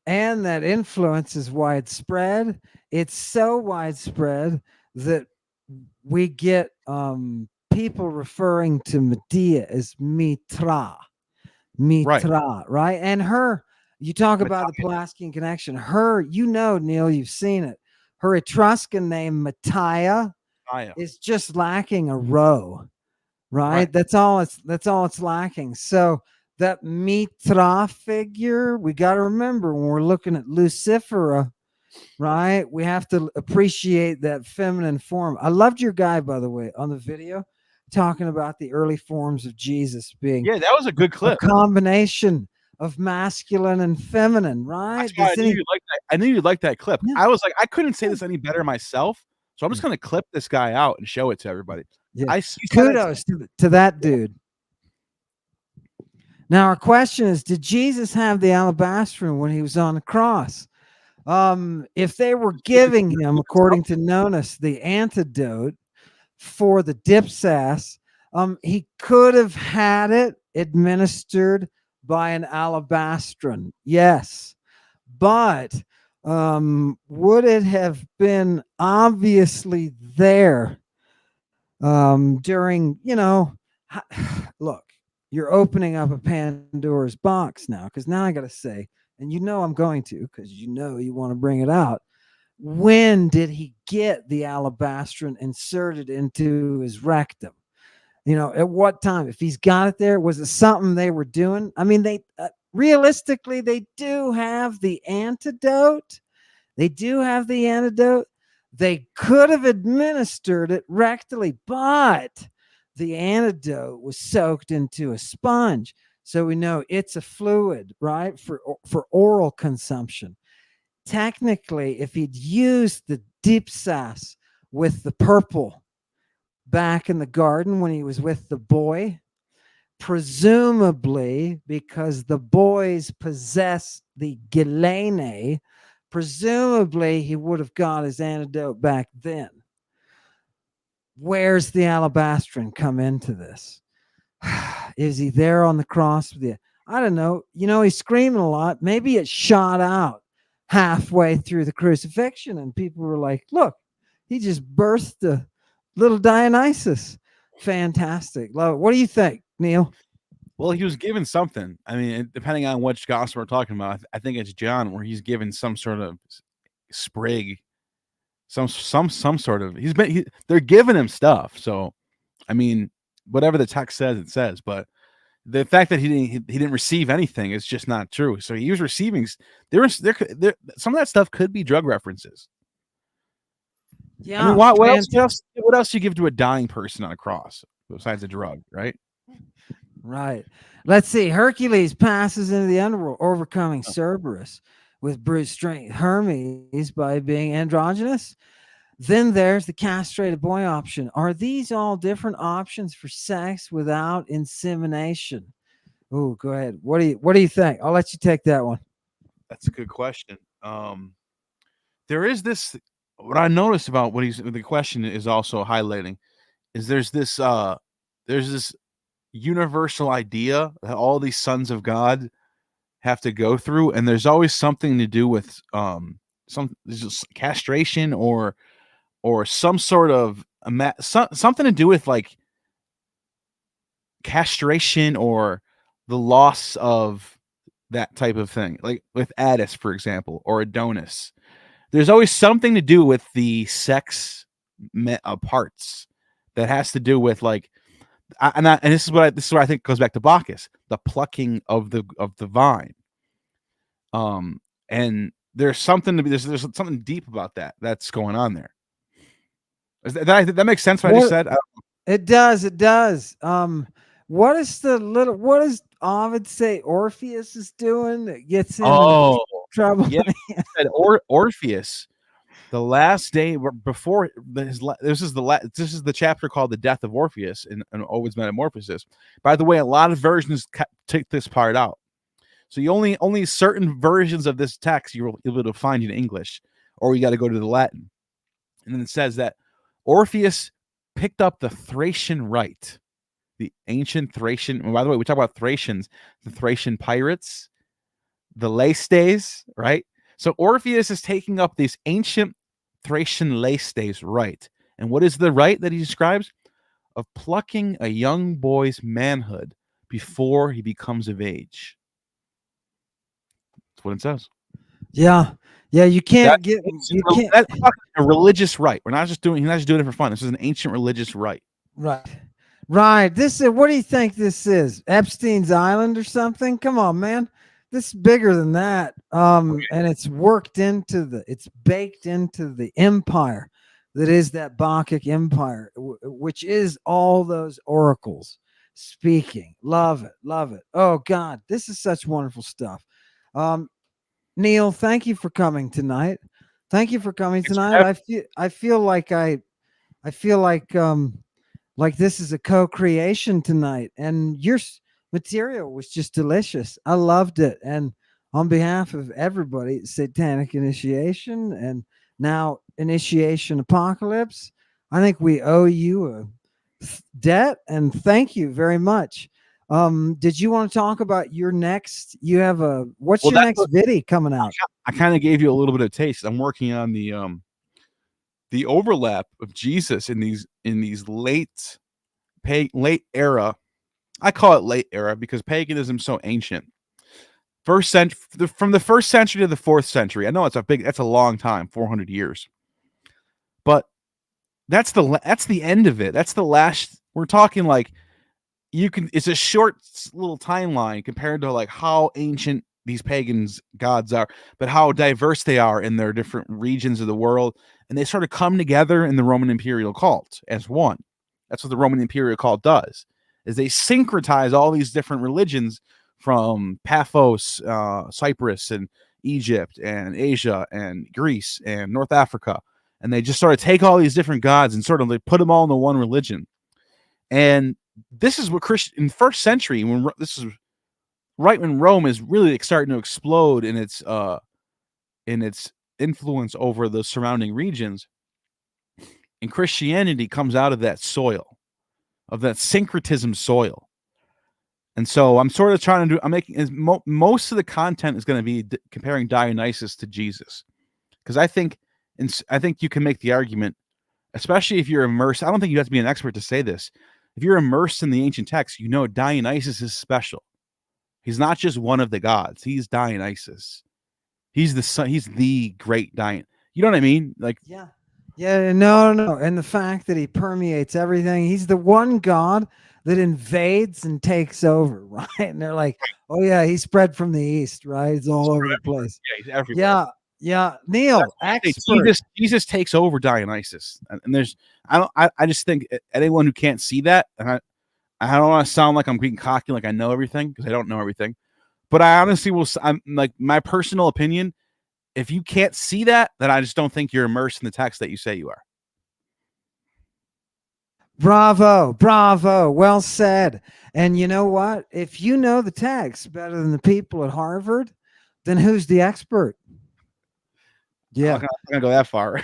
And that influence is widespread. It's so widespread that we get people referring to Medea as Mitra, right? And you talk about the Pelasgian connection. Neil, you've seen it. Her Etruscan name, Mattia, is just lacking a rho, right? That's all it's lacking. So that Mitra figure, we got to remember when we're looking at Lucifera, right? We have to appreciate that feminine form. I loved your guy, by the way, on the video, talking about the early forms of Jesus being that was a good clip. A combination of masculine and feminine, right? That's why I knew you'd like that. I knew you'd like that clip. Yeah. I was like, I couldn't say this any better myself, so I'm just going to clip this guy out and show it to everybody. Yeah. Kudos to that dude. Now, our question is, did Jesus have the alabastron when he was on the cross? If they were giving him, according to Nonus, the antidote for the dipsass, he could have had it administered by an alabastron. Yes. But would it have been obviously there during, look, you're opening up a Pandora's box now, because now I got to say, and I'm going to, because you want to bring it out. When did he get the alabastron inserted into his rectum? At what time? If he's got it there, was it something they were doing? I mean, they realistically, they do have the antidote. They could have administered it rectally, but the antidote was soaked into a sponge. So we know it's a fluid, right? For oral consumption. Technically, if he'd used the dipsas with the purple back in the garden when he was with the boy, presumably because the boys possess the gelene, presumably he would have got his antidote back then. Where's the alabastron come into this? Is he there on the cross with you? I don't know. He's screaming a lot. Maybe it shot out halfway through the crucifixion, and people were like, look, he just birthed a little Dionysus. Fantastic. Love it. What do you think, Neil? Well, he was given something. I mean, depending on which gospel we're talking about, I think it's John, where he's given some sort of sprig, some sort of. They're giving him stuff. So, I mean, whatever the text says, it says. But the fact that he didn't receive anything is just not true. So he was receiving. There some of that stuff could be drug references. Yeah. I mean, what else do you give to a dying person on a cross besides a drug, right? Right. Let's see. Hercules passes into the underworld, overcoming Cerberus with brute strength. Hermes by being androgynous. Then there's the castrated boy option. Are these all different options for sex without insemination? Oh, go ahead. What do you think? I'll let you take that one. That's a good question. There is this. What I noticed about the question is also highlighting is there's this universal idea that all these sons of God have to go through, and there's always something to do with just castration or some sort of something to do with like castration or the loss of that type of thing, like with Addis, for example, or Adonis. There's always something to do with the sex parts that has to do with like, and this is what I think goes back to Bacchus, the plucking of the vine. And there's something to be there's something deep about that that's going on there. That makes sense what I just said? It does. It does. What is Ovid say Orpheus is doing that gets him in trouble? Yeah. Orpheus, the last day before this is the chapter called the death of Orpheus in Ovid's Metamorphosis. By the way, a lot of versions take this part out. So you only certain versions of this text you'll be able to find in English, or you got to go to the Latin. And then it says that Orpheus picked up the Thracian rite, the ancient Thracian. And by the way, we talk about Thracians, the Thracian pirates, the Laestes, right? So Orpheus is taking up this ancient Thracian Laestes rite. And what is the rite that he describes? Of plucking a young boy's manhood before he becomes of age. That's what it says. Yeah. You can't that's a religious rite. He's not just doing it for fun. This is an ancient religious rite. Right. This is, what do you think this is? Epstein's Island or something? Come on, man. This is bigger than that. And it's it's baked into the empire that is that Bacchic empire, which is all those oracles speaking. Love it. Oh God, this is such wonderful stuff. Neil, thank you for coming tonight. I feel like this is a co-creation tonight, and your material was just delicious. I loved it. And on behalf of everybody, Satanic Initiation and now Initiation Apocalypse, I think we owe you a debt, and thank you very much. Did you want to talk about your next? You have what's your next video coming out? I kind of gave you a little bit of taste. I'm working on the overlap of Jesus in these late era. I call it late era because paganism is so ancient. From the 1st century to the 4th century. I know that's a long time, 400 years. But that's the end of it. That's the last. We're talking like it's a short little timeline compared to like how ancient these pagans gods are, but how diverse they are in their different regions of the world. And they sort of come together in the Roman imperial cult as one. That's what the Roman imperial cult does, is they syncretize all these different religions from Paphos, Cyprus, and Egypt, and Asia, and Greece, and North Africa. And they just sort of take all these different gods and sort of put them all into one religion. And this is what in 1st century, this is right when Rome is really starting to explode in its influence over the surrounding regions, and Christianity comes out of that soil, of that syncretism soil. And so I'm sort of trying to most of the content is going to be comparing Dionysus to Jesus, because I think you can make the argument, especially if you're immersed. I don't think you have to be an expert to say this. If you're immersed in the ancient text, Dionysus is special. He's not just one of the gods. He's Dionysus. He's the son. He's the great Dion. You know what I mean? Like, yeah. No. And the fact that he permeates everything. He's the one god that invades and takes over, right? And they're like, oh yeah, he spread from the east, right? It's all over the place. Yeah, he's everywhere. Yeah. Neil, Jesus takes over Dionysus, and I just think anyone who can't see that, and I don't want to sound like I'm being cocky, like I know everything, because I don't know everything. But I honestly I'm like, my personal opinion, if you can't see that, then I just don't think you're immersed in the text that you say you are. Bravo. Well said. And you know what? If you know the text better than the people at Harvard, then who's the expert? Yeah. I'm not going to go that far.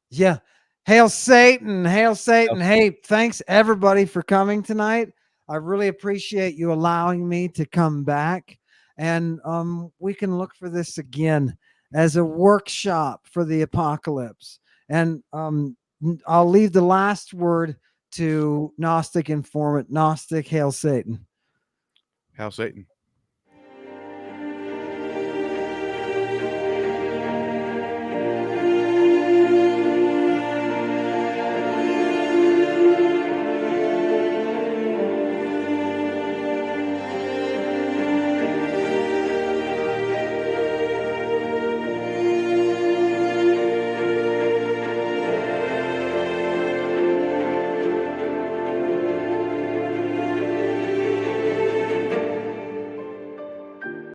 Yeah. Hail Satan. Hey, thanks everybody for coming tonight. I really appreciate you allowing me to come back, and we can look for this again as a workshop for the apocalypse. And I'll leave the last word to Gnostic informant. Gnostic, hail Satan. Hail Satan.